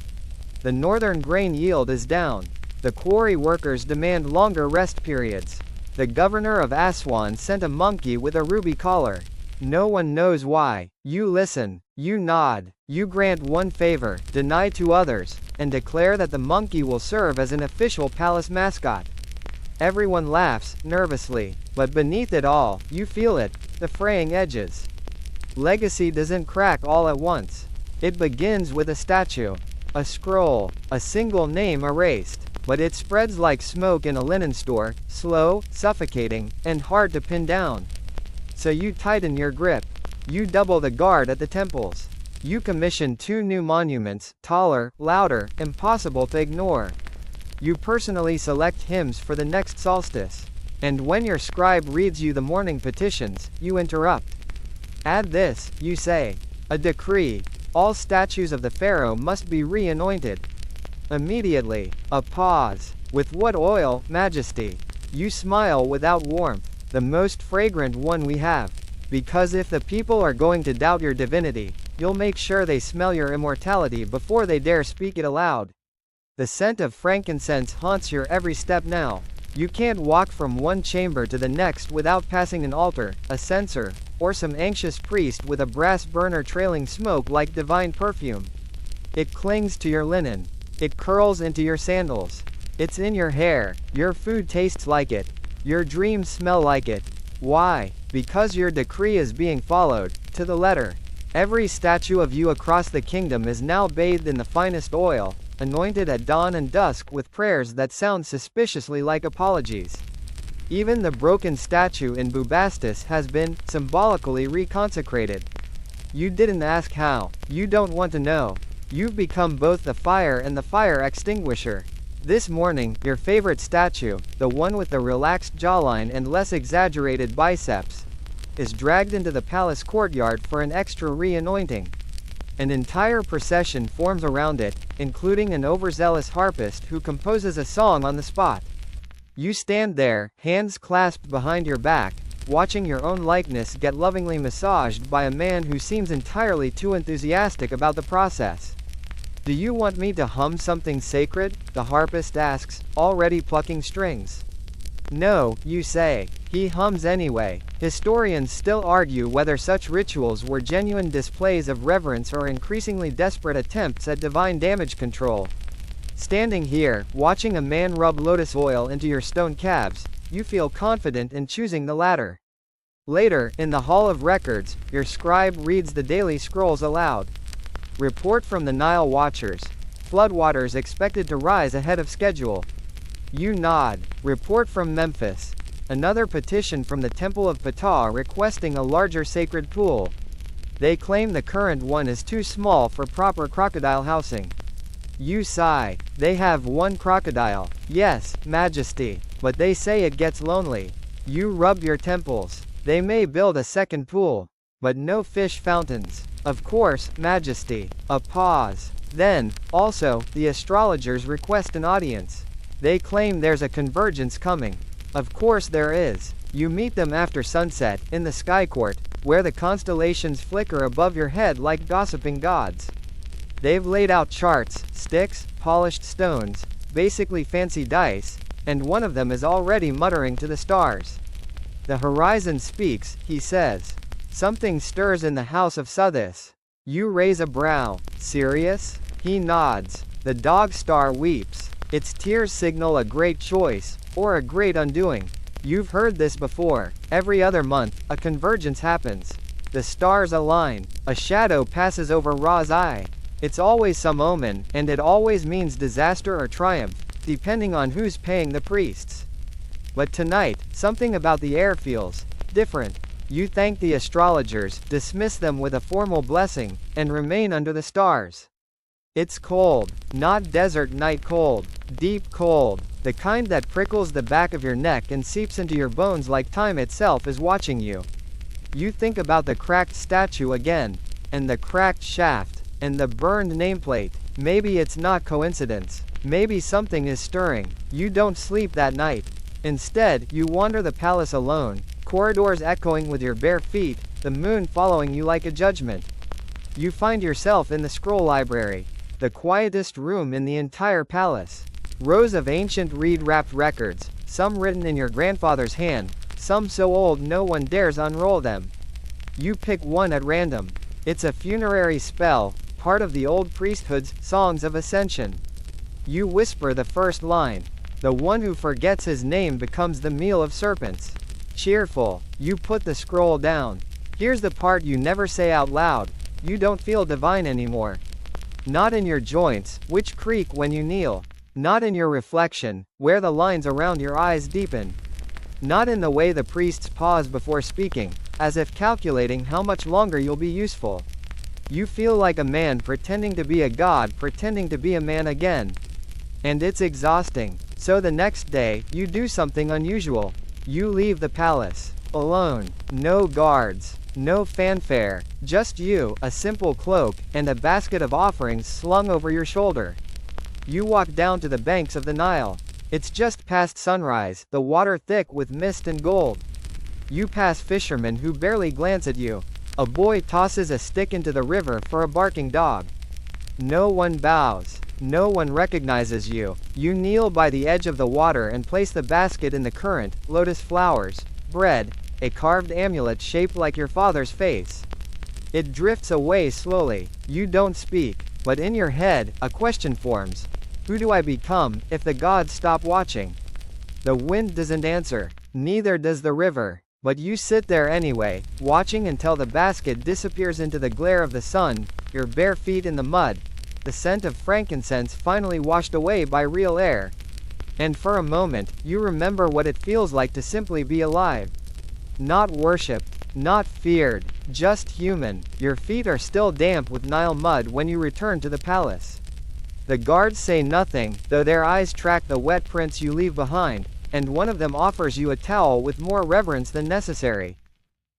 The northern grain yield is down. The quarry workers demand longer rest periods. The governor of Aswan sent a monkey with a ruby collar. No one knows why. You listen. You nod. You grant one favor, deny two others, and declare that the monkey will serve as an official palace mascot. Everyone laughs, nervously, but beneath it all, you feel it, the fraying edges. Legacy doesn't crack all at once. It begins with a statue, a scroll, a single name erased, but it spreads like smoke in a linen store, slow, suffocating, and hard to pin down. So you tighten your grip. You double the guard at the temples. You commission 2 new monuments, taller, louder, impossible to ignore. You personally select hymns for the next solstice. And when your scribe reads you the morning petitions, you interrupt. Add this, you say. A decree. All statues of the Pharaoh must be re-anointed. Immediately. A pause. With what oil, Majesty? You smile without warmth. The most fragrant one we have. Because if the people are going to doubt your divinity, you'll make sure they smell your immortality before they dare speak it aloud. The scent of frankincense haunts your every step now. You can't walk from one chamber to the next without passing an altar, a censer, or some anxious priest with a brass burner trailing smoke like divine perfume. It clings to your linen. It curls into your sandals. It's in your hair. Your food tastes like it. Your dreams smell like it. Why? Because your decree is being followed, to the letter. Every statue of you across the kingdom is now bathed in the finest oil, anointed at dawn and dusk with prayers that sound suspiciously like apologies. Even the broken statue in Bubastis has been, symbolically reconsecrated. You didn't ask how. You don't want to know. You've become both the fire and the fire extinguisher. This morning, your favorite statue, the one with the relaxed jawline and less exaggerated biceps, is dragged into the palace courtyard for an extra re-anointing. An entire procession forms around it, including an overzealous harpist who composes a song on the spot. You stand there, hands clasped behind your back, watching your own likeness get lovingly massaged by a man who seems entirely too enthusiastic about the process. Do you want me to hum something sacred? The harpist asks, already plucking strings. No, you say. He hums anyway. Historians still argue whether such rituals were genuine displays of reverence or increasingly desperate attempts at divine damage control. Standing here, watching a man rub lotus oil into your stone calves, you feel confident in choosing the latter. Later, in the Hall of Records, your scribe reads the daily scrolls aloud. Report from the Nile Watchers. Floodwaters expected to rise ahead of schedule. You nod. Report from Memphis. Another petition from the Temple of Ptah requesting a larger sacred pool. They claim the current one is too small for proper crocodile housing. You sigh. They have one crocodile. Yes, Majesty. But they say it gets lonely. You rub your temples. They may build a second pool. But no fish fountains. Of course, Majesty. A pause. Then, also, the astrologers request an audience. They claim there's a convergence coming. Of course there is. You meet them after sunset, in the sky court, where the constellations flicker above your head like gossiping gods. They've laid out charts, sticks, polished stones, basically fancy dice, and one of them is already muttering to the stars. The horizon speaks, he says. Something stirs in the house of Suthis. You raise a brow. Serious? He nods. The dog star weeps. Its tears signal a great choice, or a great undoing. You've heard this before. Every other month, a convergence happens. The stars align. A shadow passes over Ra's eye. It's always some omen, and it always means disaster or triumph, depending on who's paying the priests. But tonight, something about the air feels different. You thank the astrologers, dismiss them with a formal blessing, and remain under the stars. It's cold, not desert night cold, deep cold, the kind that prickles the back of your neck and seeps into your bones like time itself is watching you. You think about the cracked statue again, and the cracked shaft, and the burned nameplate. Maybe it's not coincidence. Maybe something is stirring. You don't sleep that night. Instead, you wander the palace alone, corridors echoing with your bare feet, the moon following you like a judgment. You find yourself in the scroll library, the quietest room in the entire palace. Rows of ancient reed-wrapped records, some written in your grandfather's hand, some so old no one dares unroll them. You pick one at random. It's a funerary spell, part of the old priesthood's songs of ascension. You whisper the first line. The one who forgets his name becomes the meal of serpents. Cheerful, you put the scroll down. Here's the part you never say out loud. You don't feel divine anymore. Not in your joints, which creak when you kneel. Not in your reflection, where the lines around your eyes deepen. Not in the way the priests pause before speaking, as if calculating how much longer you'll be useful. You feel like a man pretending to be a god pretending to be a man again. And it's exhausting. So the next day, you do something unusual. You leave the palace. Alone. No guards. No fanfare. Just you, a simple cloak, and a basket of offerings slung over your shoulder. You walk down to the banks of the Nile. It's just past sunrise, the water thick with mist and gold. You pass fishermen who barely glance at you. A boy tosses a stick into the river for a barking dog. No one bows. No one recognizes you. You kneel by the edge of the water and place the basket in the current, lotus flowers, bread, a carved amulet shaped like your father's face. It drifts away slowly. You don't speak, but in your head, a question forms. Who do I become, if the gods stop watching? The wind doesn't answer. Neither does the river. But you sit there anyway, watching until the basket disappears into the glare of the sun, your bare feet in the mud, the scent of frankincense finally washed away by real air. And for a moment, you remember what it feels like to simply be alive. Not worshipped, not feared, just human. Your feet are still damp with Nile mud when you return to the palace. The guards say nothing, though their eyes track the wet prints you leave behind, and one of them offers you a towel with more reverence than necessary.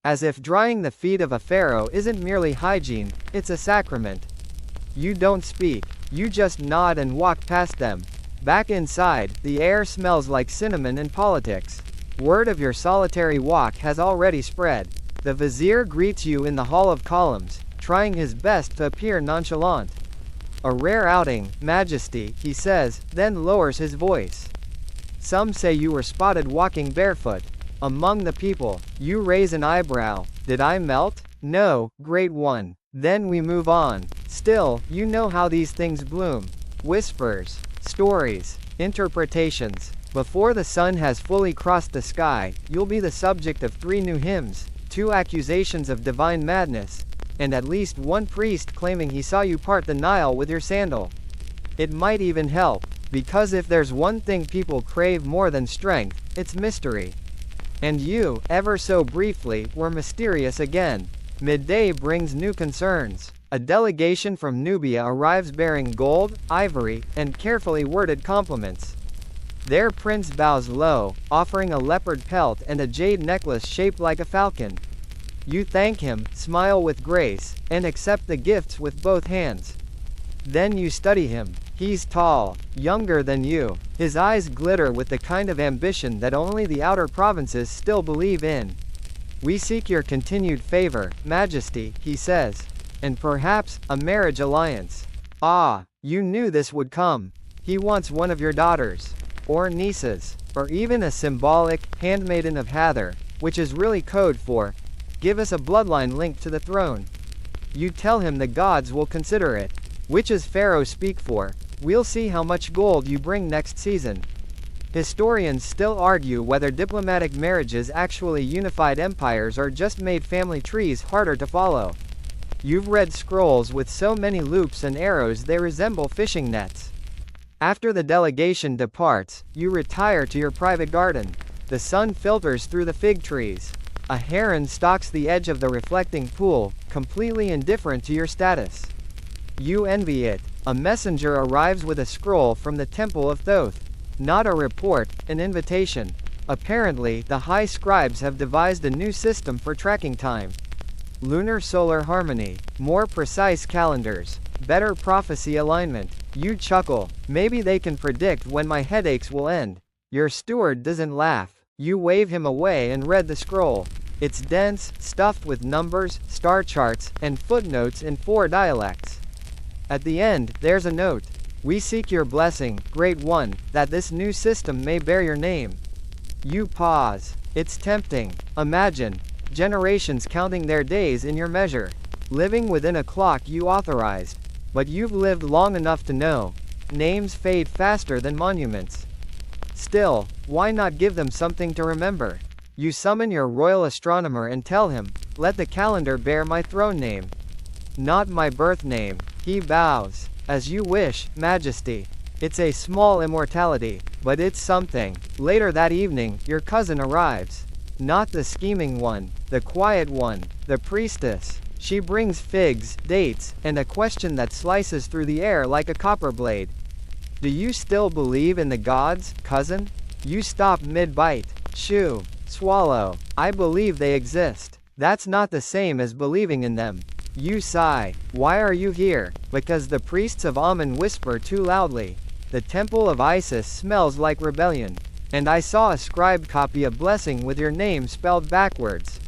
As if drying the feet of a pharaoh isn't merely hygiene, it's a sacrament. You don't speak, you just nod and walk past them. Back inside, the air smells like cinnamon and politics. Word of your solitary walk has already spread. The vizier greets you in the Hall of Columns, trying his best to appear nonchalant. A rare outing, Majesty, he says, then lowers his voice. Some say you were spotted walking barefoot. Among the people, you raise an eyebrow. Did I melt? No, great one. Then we move on. Still, you know how these things bloom. Whispers, stories, interpretations. Before the sun has fully crossed the sky, you'll be the subject of 3 new hymns, 2 accusations of divine madness, and at least one priest claiming he saw you part the Nile with your sandal. It might even help, because if there's one thing people crave more than strength, it's mystery. And you, ever so briefly, were mysterious again. Midday brings new concerns. A delegation from Nubia arrives bearing gold, ivory, and carefully worded compliments. Their prince bows low, offering a leopard pelt and a jade necklace shaped like a falcon. You thank him, smile with grace, and accept the gifts with both hands. Then you study him. He's tall, younger than you. His eyes glitter with the kind of ambition that only the outer provinces still believe in. We seek your continued favor, Majesty, he says. And perhaps, a marriage alliance. Ah, you knew this would come. He wants one of your daughters. Or nieces. Or even a symbolic, handmaiden of Hathor, which is really code for, give us a bloodline linked to the throne. You tell him the gods will consider it. Which is Pharaoh speak for, we'll see how much gold you bring next season. Historians still argue whether diplomatic marriages actually unified empires or just made family trees harder to follow. You've read scrolls with so many loops and arrows they resemble fishing nets. After the delegation departs, you retire to your private garden. The sun filters through the fig trees. A heron stalks the edge of the reflecting pool, completely indifferent to your status. You envy it. A messenger arrives with a scroll from the Temple of Thoth. Not a report, an invitation. Apparently, the high scribes have devised a new system for tracking time. Lunar-solar harmony, more precise calendars, better prophecy alignment. You chuckle. Maybe they can predict when my headaches will end. Your steward doesn't laugh. You wave him away and read the scroll. It's dense, stuffed with numbers, star charts, and footnotes in 4 dialects. At the end, there's a note. We seek your blessing, Great One, that this new system may bear your name. You pause. It's tempting. Imagine generations counting their days in your measure, living within a clock you authorized. But you've lived long enough to know. Names fade faster than monuments. Still, why not give them something to remember? You summon your royal astronomer and tell him, let the calendar bear my throne name. Not my birth name. He bows. As you wish, Majesty. It's a small immortality, but it's something. Later that evening, your cousin arrives. Not the scheming one, the quiet one, the priestess. She brings figs, dates, and a question that slices through the air like a copper blade. Do you still believe in the gods, cousin? You stop mid-bite. Chew. Swallow. I believe they exist. That's not the same as believing in them. You sigh. Why are you here? Because the priests of Amun whisper too loudly. The temple of Isis smells like rebellion. And I saw a scribe copy a blessing with your name spelled backwards.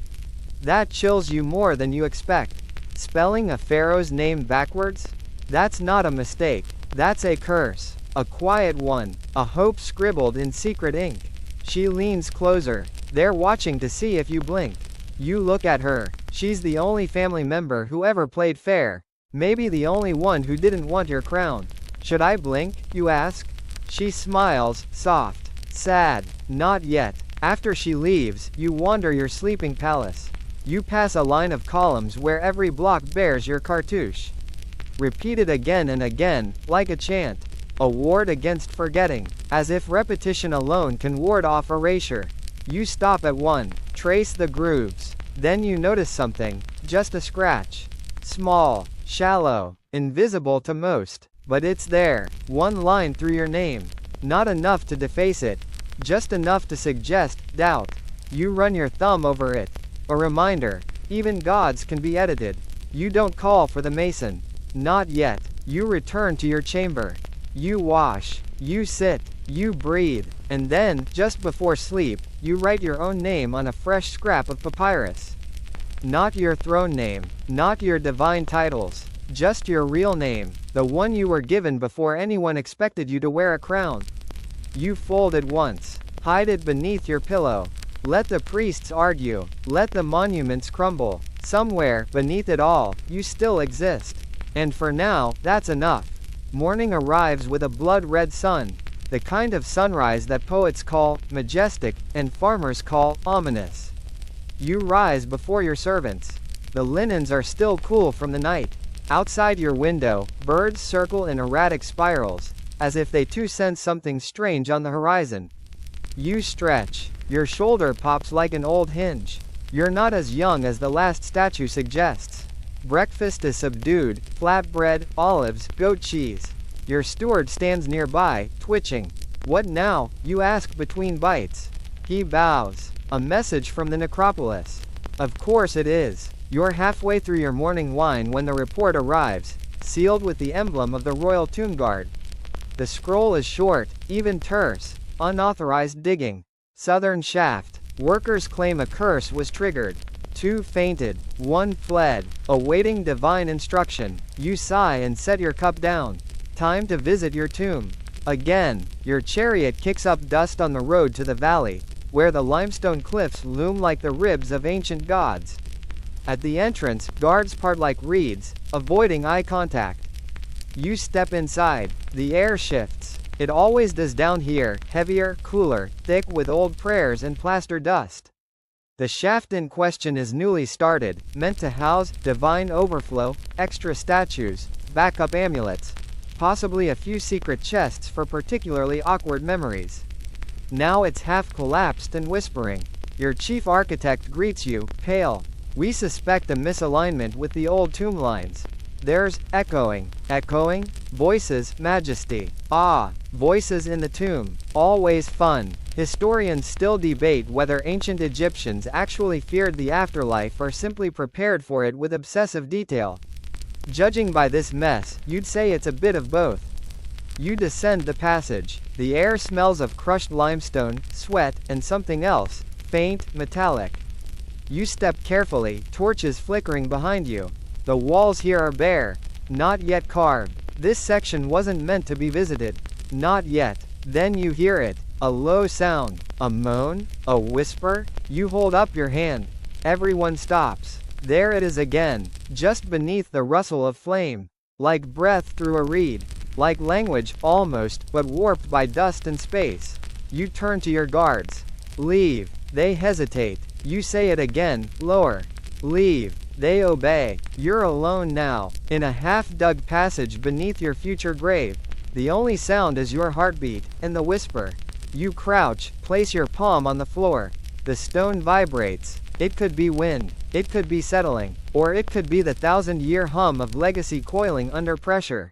That chills you more than you expect. Spelling a pharaoh's name backwards? That's not a mistake. That's a curse. A quiet one. A hope scribbled in secret ink. She leans closer. They're watching to see if you blink. You look at her. She's the only family member who ever played fair. Maybe the only one who didn't want your crown. Should I blink, you ask? She smiles, soft. Sad. Not yet. After she leaves, you wander your sleeping palace. You pass a line of columns where every block bears your cartouche. Repeated again and again, like a chant. A ward against forgetting. As if repetition alone can ward off erasure. You stop at one. Trace the grooves. Then you notice something. Just a scratch. Small. Shallow. Invisible to most. But it's there. One line through your name. Not enough to deface it. Just enough to suggest doubt. You run your thumb over it. A reminder. Even gods can be edited. You don't call for the mason. Not yet. You return to your chamber. You wash. You sit. You breathe. And then, just before sleep, you write your own name on a fresh scrap of papyrus. Not your throne name. Not your divine titles. Just your real name. The one you were given before anyone expected you to wear a crown. You fold it once. Hide it beneath your pillow. Let the priests argue. Let the monuments crumble. Somewhere, beneath it all, you still exist. And for now, that's enough. Morning arrives with a blood-red sun. The kind of sunrise that poets call majestic, and farmers call ominous. You rise before your servants. The linens are still cool from the night. Outside your window, birds circle in erratic spirals, as if they too sense something strange on the horizon. You stretch. Your shoulder pops like an old hinge. You're not as young as the last statue suggests. Breakfast is subdued, flatbread, olives, goat cheese. Your steward stands nearby, twitching. What now? You ask between bites. He bows. A message from the necropolis. Of course it is. You're halfway through your morning wine when the report arrives, sealed with the emblem of the Royal Tomb Guard. The scroll is short, even terse. Unauthorized digging. Southern shaft. Workers claim a curse was triggered. 2 fainted. 1 fled. Awaiting divine instruction. You sigh and set your cup down. Time to visit your tomb. Again, your chariot kicks up dust on the road to the valley, where the limestone cliffs loom like the ribs of ancient gods. At the entrance, guards part like reeds, avoiding eye contact. You step inside. The air shifts. It always does down here, heavier, cooler, thick with old prayers and plaster dust. The shaft in question is newly started, meant to house divine overflow, extra statues, backup amulets, possibly a few secret chests for particularly awkward memories. Now it's half collapsed and whispering. Your chief architect greets you, pale. We suspect a misalignment with the old tomb lines. There's echoing, voices, majesty. Ah, voices in the tomb. Always fun. Historians still debate whether ancient Egyptians actually feared the afterlife or simply prepared for it with obsessive detail. Judging by this mess, you'd say it's a bit of both. You descend the passage. The air smells of crushed limestone, sweat, and something else, faint, metallic. You step carefully, torches flickering behind you. The walls here are bare, not yet carved. This section wasn't meant to be visited. Not yet. Then you hear it. A low sound. A moan? A whisper? You hold up your hand. Everyone stops. There it is again, just beneath the rustle of flame. Like breath through a reed. Like language, almost, but warped by dust and space. You turn to your guards. Leave. They hesitate. You say it again, lower. Leave. They obey. You're alone now, in a half-dug passage beneath your future grave. The only sound is your heartbeat, and the whisper. You crouch, place your palm on the floor. The stone vibrates. It could be wind, it could be settling, or it could be the thousand-year hum of legacy coiling under pressure.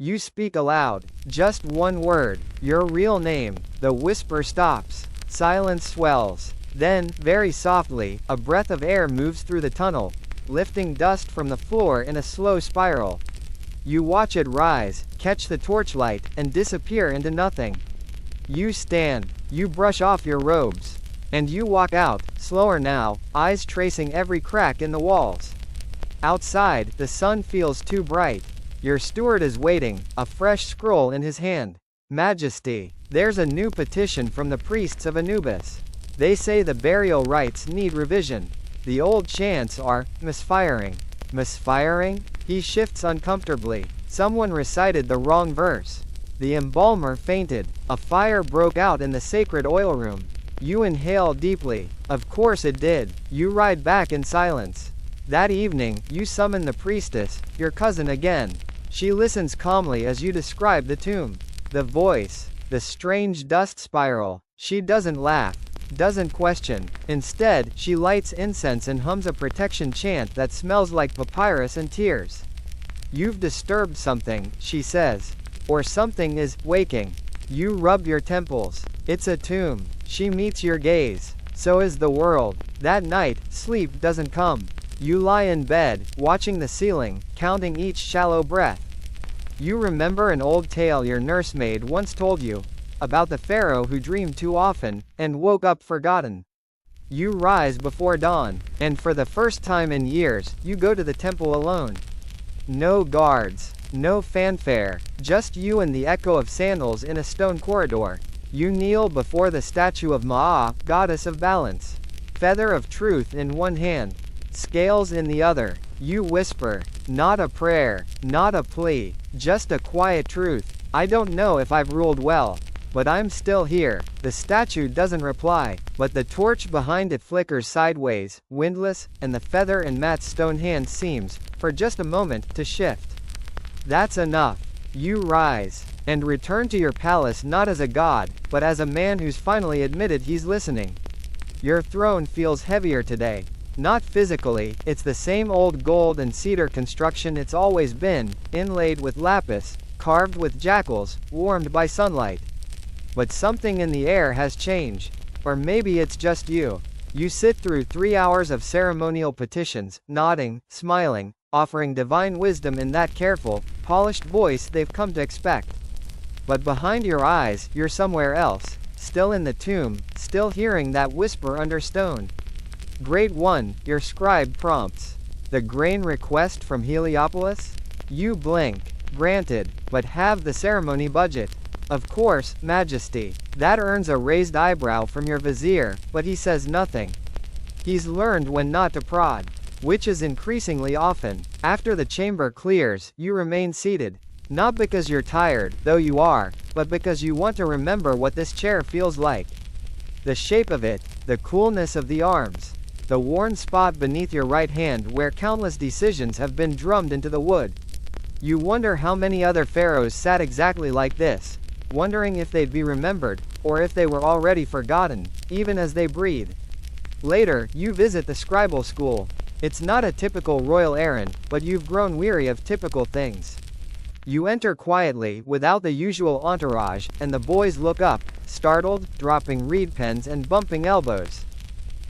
You speak aloud, just one word, your real name. The whisper stops. Silence swells. Then, very softly, a breath of air moves through the tunnel, lifting dust from the floor in a slow spiral. You watch it rise, catch the torchlight, and disappear into nothing. You stand. You brush off your robes. And you walk out, slower now, eyes tracing every crack in the walls. Outside, the sun feels too bright. Your steward is waiting, a fresh scroll in his hand. Majesty, there's a new petition from the priests of Anubis. They say the burial rites need revision. The old chants are misfiring. Misfiring? He shifts uncomfortably. Someone recited the wrong verse. The embalmer fainted. A fire broke out in the sacred oil room. You inhale deeply. Of course it did. You ride back in silence. That evening, you summon the priestess, your cousin again. She listens calmly as you describe the tomb. The voice. The strange dust spiral. She doesn't laugh. Doesn't question. Instead, she lights incense and hums a protection chant that smells like papyrus and tears. You've disturbed something, she says. Or something is waking. You rub your temples. It's a tomb. She meets your gaze. So is the world. That night, sleep doesn't come. You lie in bed, watching the ceiling, counting each shallow breath. You remember an old tale your nursemaid once told you, about the Pharaoh who dreamed too often, and woke up forgotten. You rise before dawn, and for the first time in years, you go to the temple alone. No guards, no fanfare, just you and the echo of sandals in a stone corridor. You kneel before the statue of Ma'a, goddess of balance. Feather of truth in one hand, scales in the other. You whisper, not a prayer, not a plea, just a quiet truth. I don't know if I've ruled well, but I'm still here. The statue doesn't reply, but the torch behind it flickers sideways, windless, and the feather and matte stone hand seems, for just a moment, to shift. That's enough. You rise, and return to your palace not as a god, but as a man who's finally admitted he's listening. Your throne feels heavier today. Not physically, it's the same old gold and cedar construction it's always been, inlaid with lapis, carved with jackals, warmed by sunlight. But something in the air has changed. Or maybe it's just you. You sit through 3 hours of ceremonial petitions, nodding, smiling, offering divine wisdom in that careful, polished voice they've come to expect. But behind your eyes, you're somewhere else, still in the tomb, still hearing that whisper under stone. Great One, your scribe prompts. The grain request from Heliopolis? You blink. Granted, but have the ceremony budget. Of course, Majesty. That earns a raised eyebrow from your vizier, but he says nothing. He's learned when not to prod, which is increasingly often. After the chamber clears, you remain seated. Not because you're tired, though you are, but because you want to remember what this chair feels like. The shape of it, the coolness of the arms, the worn spot beneath your right hand where countless decisions have been drummed into the wood. You wonder how many other pharaohs sat exactly like this, wondering if they'd be remembered, or if they were already forgotten, even as they breathe. Later, you visit the scribal school. It's not a typical royal errand, but you've grown weary of typical things. You enter quietly, without the usual entourage, and the boys look up, startled, dropping reed pens and bumping elbows.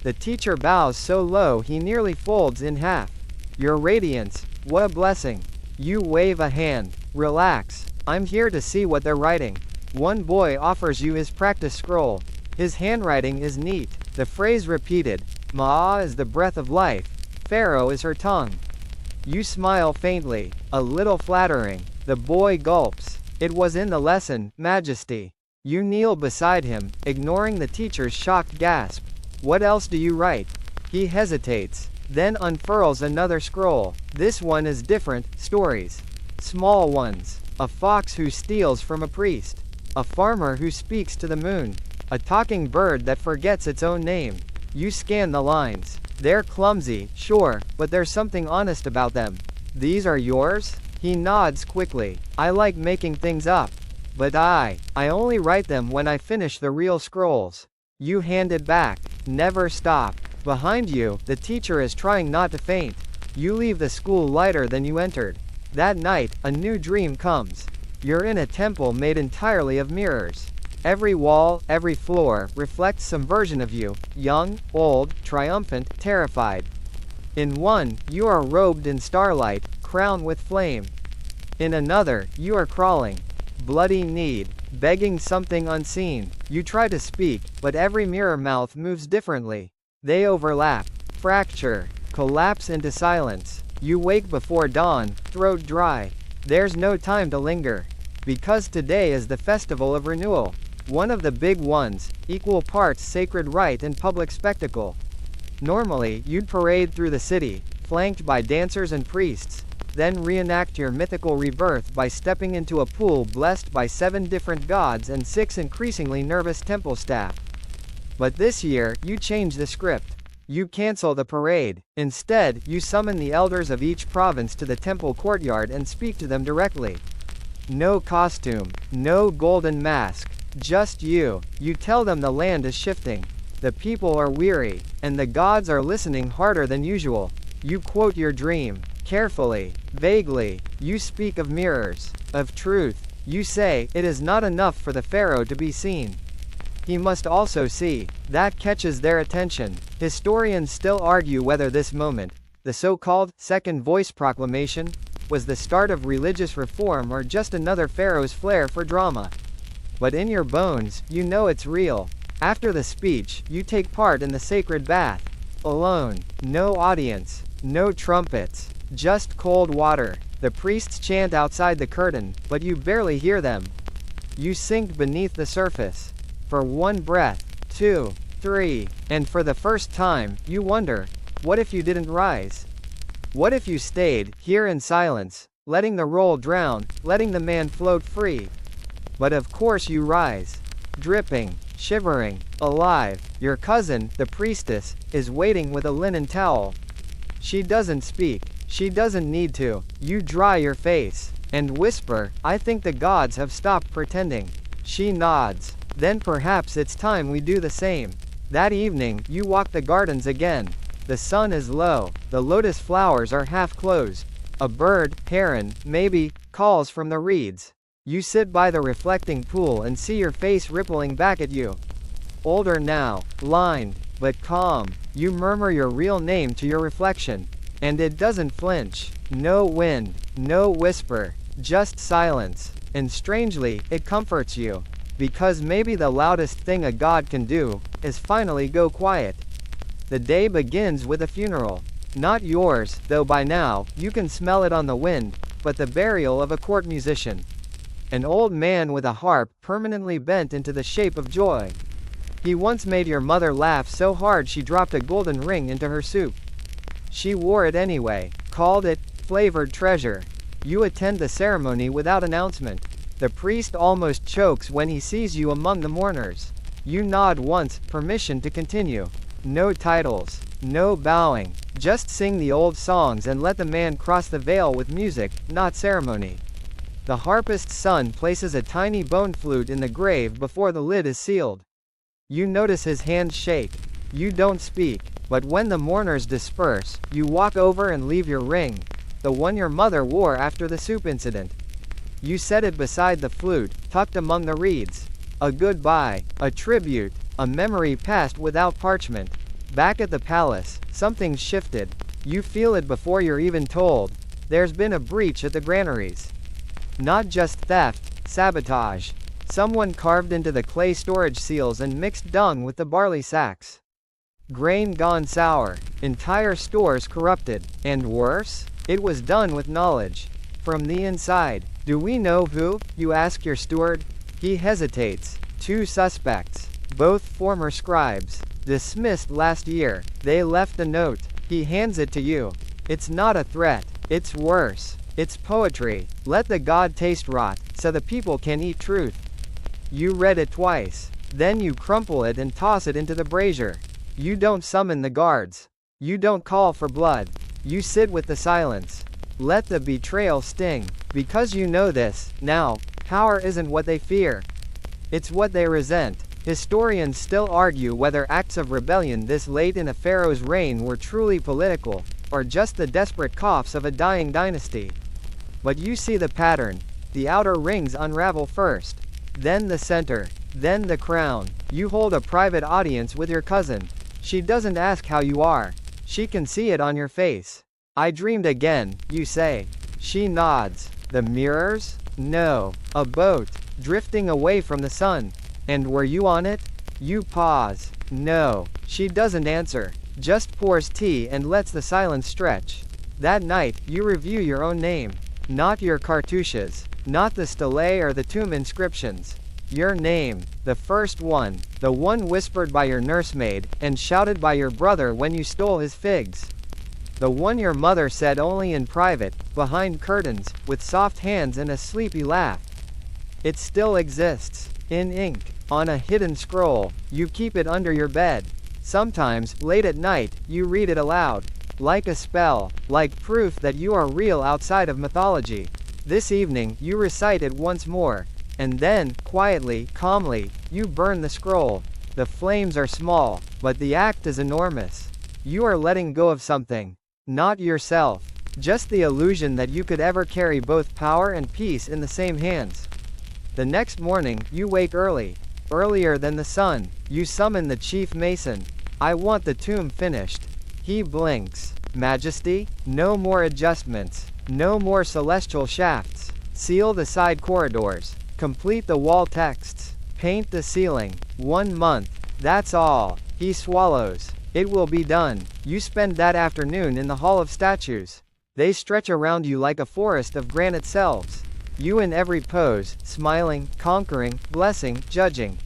The teacher bows so low he nearly folds in half. Your radiance, what a blessing. You wave a hand. Relax. I'm here to see what they're writing. One boy offers you his practice scroll. His handwriting is neat. The phrase repeated. Ma'ah is the breath of life. Pharaoh is her tongue. You smile faintly, a little flattering. The boy gulps. It was in the lesson, Majesty. You kneel beside him, ignoring the teacher's shocked gasp. What else do you write? He hesitates, then unfurls another scroll. This one is different, stories. Small ones. A fox who steals from a priest. A farmer who speaks to the moon. A talking bird that forgets its own name. You scan the lines. They're clumsy, sure, but there's something honest about them. These are yours? He nods quickly. I like making things up. But I only write them when I finish the real scrolls. You hand it back. Never stop. Behind you, the teacher is trying not to faint. You leave the school lighter than you entered. That night, a new dream comes. You're in a temple made entirely of mirrors. Every wall, every floor, reflects some version of you, young, old, triumphant, terrified. In one, you are robed in starlight, crowned with flame. In another, you are crawling, bloody-kneed, begging something unseen. You try to speak, but every mirror mouth moves differently. They overlap, fracture, collapse into silence. You wake before dawn, throat dry. There's no time to linger. Because today is the festival of renewal. One of the big ones, equal parts sacred rite and public spectacle. Normally, you'd parade through the city, flanked by dancers and priests, then reenact your mythical rebirth by stepping into a pool blessed by 7 different gods and 6 increasingly nervous temple staff. But this year, you change the script. You cancel the parade. Instead, you summon the elders of each province to the temple courtyard and speak to them directly. No costume, no golden mask, just you. You tell them the land is shifting. The people are weary, and the gods are listening harder than usual. You quote your dream. Carefully, vaguely, you speak of mirrors, of truth. You say, it is not enough for the pharaoh to be seen. He must also see. That catches their attention. Historians still argue whether this moment, the so-called second voice proclamation, was the start of religious reform or just another pharaoh's flair for drama. But in your bones, you know it's real. After the speech, you take part in the sacred bath. Alone. No audience. No trumpets. Just cold water. The priests chant outside the curtain, but you barely hear them. You sink beneath the surface. For 1 breath, 2, 3, and for the first time, you wonder, what if you didn't rise? What if you stayed, here in silence, letting the roll drown, letting the man float free? But of course you rise. Dripping, shivering, alive. Your cousin, the priestess, is waiting with a linen towel. She doesn't speak. She doesn't need to. You dry your face, and whisper, I think the gods have stopped pretending. She nods. Then perhaps it's time we do the same. That evening, you walk the gardens again. The sun is low. The lotus flowers are half closed. A bird, heron, maybe, calls from the reeds. You sit by the reflecting pool and see your face rippling back at you. Older now, lined, but calm. You murmur your real name to your reflection. And it doesn't flinch. No wind, no whisper, just silence. And strangely, it comforts you. Because maybe the loudest thing a god can do, is finally go quiet. The day begins with a funeral. Not yours, though by now, you can smell it on the wind, but the burial of a court musician. An old man with a harp permanently bent into the shape of joy. He once made your mother laugh so hard she dropped a golden ring into her soup. She wore it anyway, called it, flavored treasure. You attend the ceremony without announcement. The priest almost chokes when he sees you among the mourners. You nod once, permission to continue. No titles, no bowing, just sing the old songs and let the man cross the veil with music, not ceremony. The harpist's son places a tiny bone flute in the grave before the lid is sealed. You notice his hands shake. You don't speak, but when the mourners disperse, you walk over and leave your ring, the one your mother wore after the soup incident. You set it beside the flute, tucked among the reeds. A goodbye, a tribute, a memory passed without parchment. Back at the palace, something's shifted. You feel it before you're even told. There's been a breach at the granaries. Not just theft, sabotage. Someone carved into the clay storage seals and mixed dung with the barley sacks. Grain gone sour, entire stores corrupted, and worse, it was done with knowledge. From the inside. Do we know who? You ask your steward. He hesitates. 2 suspects, both former scribes, dismissed last year. They left a note. He hands it to you. It's not a threat. It's worse. It's poetry. Let the god taste rot, so the people can eat truth. You read it twice. Then you crumple it and toss it into the brazier. You don't summon the guards. You don't call for blood. You sit with the silence. Let the betrayal sting. Because you know this, now, power isn't what they fear. It's what they resent. Historians still argue whether acts of rebellion this late in a pharaoh's reign were truly political, or just the desperate coughs of a dying dynasty. But you see the pattern. The outer rings unravel first. Then the center. Then the crown. You hold a private audience with your cousin. She doesn't ask how you are. She can see it on your face. I dreamed again, you say. She nods. The mirrors? No. A boat, drifting away from the sun. And were you on it? You pause. No. She doesn't answer. Just pours tea and lets the silence stretch. That night, you review your own name. Not your cartouches. Not the stele or the tomb inscriptions. Your name. The first one. The one whispered by your nursemaid, and shouted by your brother when you stole his figs. The one your mother said only in private, behind curtains, with soft hands and a sleepy laugh. It still exists. In ink. On a hidden scroll. You keep it under your bed. Sometimes, late at night, you read it aloud. Like a spell. Like proof that you are real outside of mythology. This evening, you recite it once more. And then, quietly, calmly, you burn the scroll. The flames are small, but the act is enormous. You are letting go of something. Not yourself. Just the illusion that you could ever carry both power and peace in the same hands. The next morning, you wake early. Earlier than the sun. You summon the chief mason. I want the tomb finished. He blinks. Majesty? No more adjustments. No more celestial shafts. Seal the side corridors. Complete the wall texts. Paint the ceiling. 1 month. That's all. He swallows. It will be done. You spend that afternoon in the Hall of Statues. They stretch around you like a forest of granite selves. You in every pose, smiling, conquering, blessing, judging.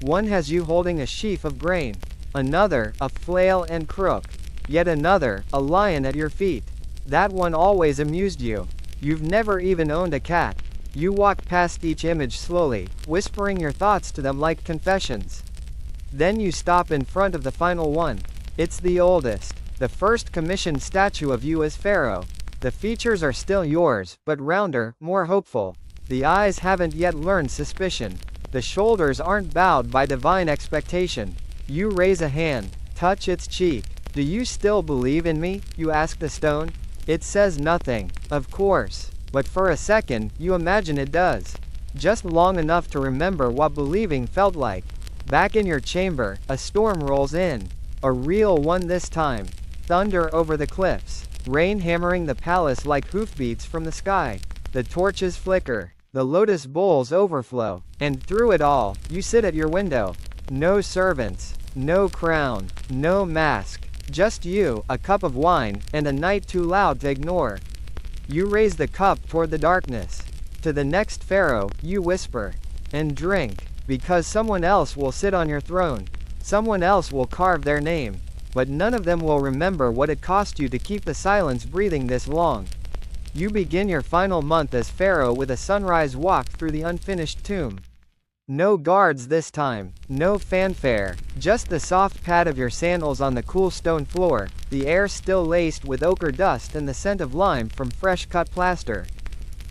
One has you holding a sheaf of grain. Another, a flail and crook. Yet another, a lion at your feet. That one always amused you. You've never even owned a cat. You walk past each image slowly, whispering your thoughts to them like confessions. Then you stop in front of the final one. It's the oldest, the first commissioned statue of you as Pharaoh. The features are still yours, but rounder, more hopeful. The eyes haven't yet learned suspicion. The shoulders aren't bowed by divine expectation. You raise a hand, touch its cheek. Do you still believe in me? You ask the stone. It says nothing, of course. But for a second, you imagine it does. Just long enough to remember what believing felt like. Back in your chamber, a storm rolls in. A real one this time. Thunder over the cliffs. Rain hammering the palace like hoofbeats from the sky. The torches flicker. The lotus bowls overflow. And through it all, you sit at your window. No servants. No crown. No mask. Just you, a cup of wine, and a night too loud to ignore. You raise the cup toward the darkness. To the next pharaoh, you whisper. And drink. Because someone else will sit on your throne. Someone else will carve their name. But none of them will remember what it cost you to keep the silence breathing this long. You begin your final month as Pharaoh with a sunrise walk through the unfinished tomb. No guards this time, no fanfare, just the soft pad of your sandals on the cool stone floor, the air still laced with ochre dust and the scent of lime from fresh cut plaster.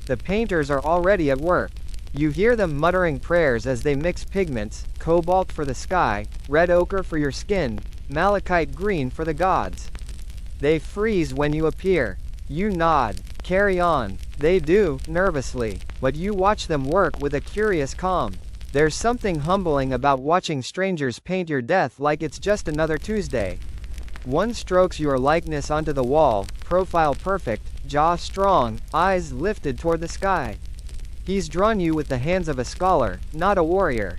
The painters are already at work. You hear them muttering prayers as they mix pigments, cobalt for the sky, red ochre for your skin, malachite green for the gods. They freeze when you appear. You nod, carry on. They do, nervously, but you watch them work with a curious calm. There's something humbling about watching strangers paint your death like it's just another Tuesday. One strokes your likeness onto the wall, profile perfect, jaw strong, eyes lifted toward the sky. He's drawn you with the hands of a scholar, not a warrior.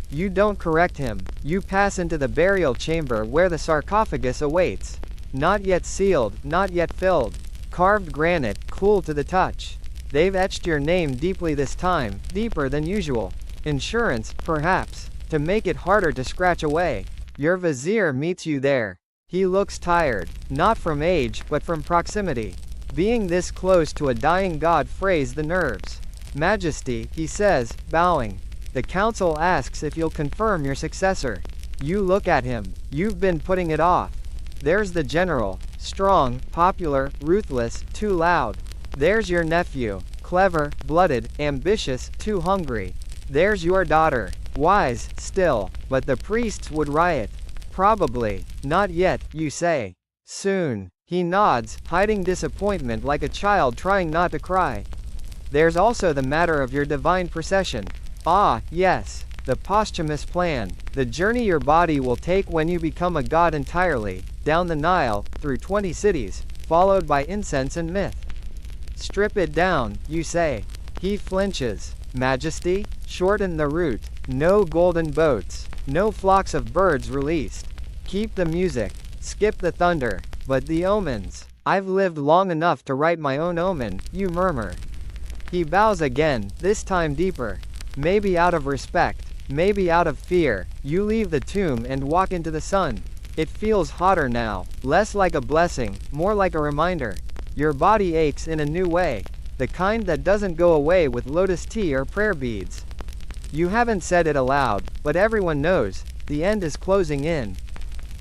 You don't correct him. You pass into the burial chamber where the sarcophagus awaits. Not yet sealed, not yet filled. Carved granite, cool to the touch. They've etched your name deeply this time, deeper than usual. Insurance, perhaps, to make it harder to scratch away. Your vizier meets you there. He looks tired, not from age, but from proximity. Being this close to a dying god frays the nerves. Majesty, he says, bowing. The council asks if you'll confirm your successor. You look at him. You've been putting it off. There's the general, strong, popular, ruthless, too loud. There's your nephew, clever, blooded, ambitious, too hungry. There's your daughter, wise, still, but the priests would riot. Probably. Not yet, you say. Soon. He nods, hiding disappointment like a child trying not to cry. There's also the matter of your divine procession. Ah, yes. The posthumous plan. The journey your body will take when you become a god entirely, down the Nile, through 20 cities, followed by incense and myth. Strip it down, you say. He flinches. Majesty, shorten the route. No golden boats. No flocks of birds released. Keep the music. Skip the thunder. But the omens. I've lived long enough to write my own omen, you murmur. He bows again, this time deeper. Maybe out of respect. Maybe out of fear. You leave the tomb and walk into the sun. It feels hotter now. Less like a blessing, more like a reminder. Your body aches in a new way. The kind that doesn't go away with lotus tea or prayer beads. You haven't said it aloud, but everyone knows, the end is closing in.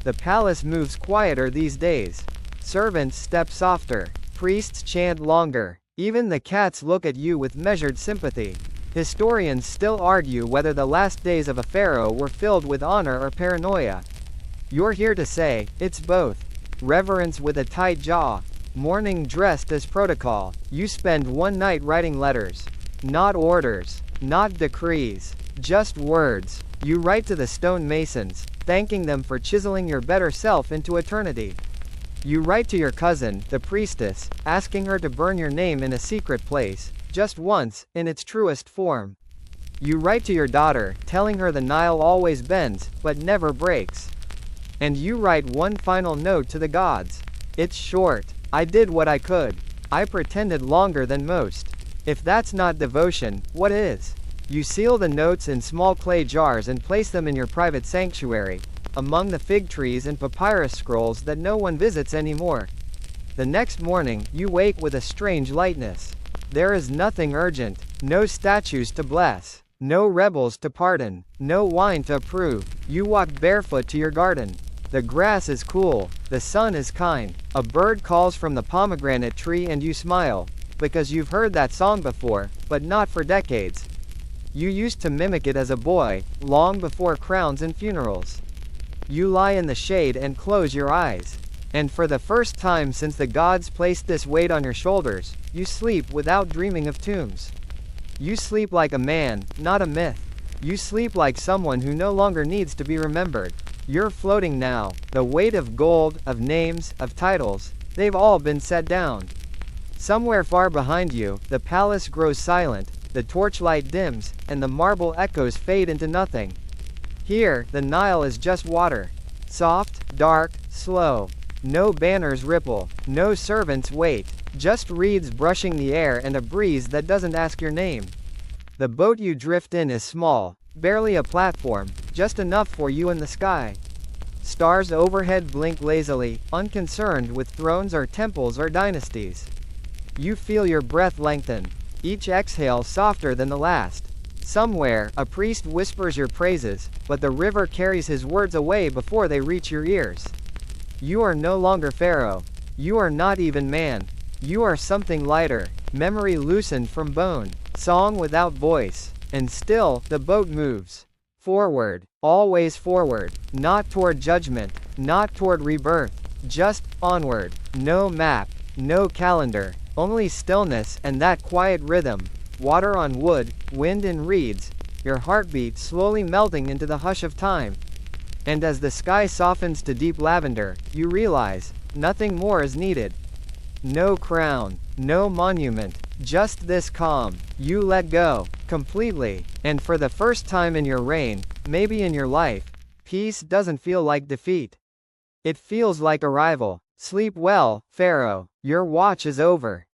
The palace moves quieter these days. Servants step softer. Priests chant longer. Even the cats look at you with measured sympathy. Historians still argue whether the last days of a pharaoh were filled with honor or paranoia. You're here to say, it's both. Reverence with a tight jaw. Mourning dressed as protocol. You spend one night writing letters. Not orders. Not decrees. Just words. You write to the stonemasons, thanking them for chiseling your better self into eternity. You write to your cousin, the priestess, asking her to burn your name in a secret place, just once, in its truest form. You write to your daughter, telling her the Nile always bends, but never breaks. And you write one final note to the gods. It's short. I did what I could. I pretended longer than most. If that's not devotion, what is? You seal the notes in small clay jars and place them in your private sanctuary, among the fig trees and papyrus scrolls that no one visits anymore. The next morning, you wake with a strange lightness. There is nothing urgent, no statues to bless, no rebels to pardon, no wine to approve. You walk barefoot to your garden. The grass is cool, the sun is kind, a bird calls from the pomegranate tree and you smile, because you've heard that song before, but not for decades. You used to mimic it as a boy, long before crowns and funerals. You lie in the shade and close your eyes. And for the first time since the gods placed this weight on your shoulders, you sleep without dreaming of tombs. You sleep like a man, not a myth. You sleep like someone who no longer needs to be remembered. You're floating now. The weight of gold, of names, of titles, they've all been set down. Somewhere far behind you, the palace grows silent, the torchlight dims, and the marble echoes fade into nothing. Here, the Nile is just water. Soft, dark, slow. No banners ripple, no servants wait, just reeds brushing the air and a breeze that doesn't ask your name. The boat you drift in is small, barely a platform, just enough for you in the sky. Stars overhead blink lazily, unconcerned with thrones or temples or dynasties. You feel your breath lengthen, each exhale softer than the last. Somewhere, a priest whispers your praises, but the river carries his words away before they reach your ears. You are no longer Pharaoh. You are not even man. You are something lighter, memory loosened from bone, song without voice. And still, the boat moves. Forward, always forward, not toward judgment, not toward rebirth, just onward. No map, no calendar, only stillness and that quiet rhythm. Water on wood, wind in reeds, your heartbeat slowly melting into the hush of time. And as the sky softens to deep lavender, you realize, nothing more is needed. No crown, no monument, just this calm. You let go, completely, and for the first time in your reign, maybe in your life, peace doesn't feel like defeat. It feels like arrival. Sleep well, Pharaoh, your watch is over.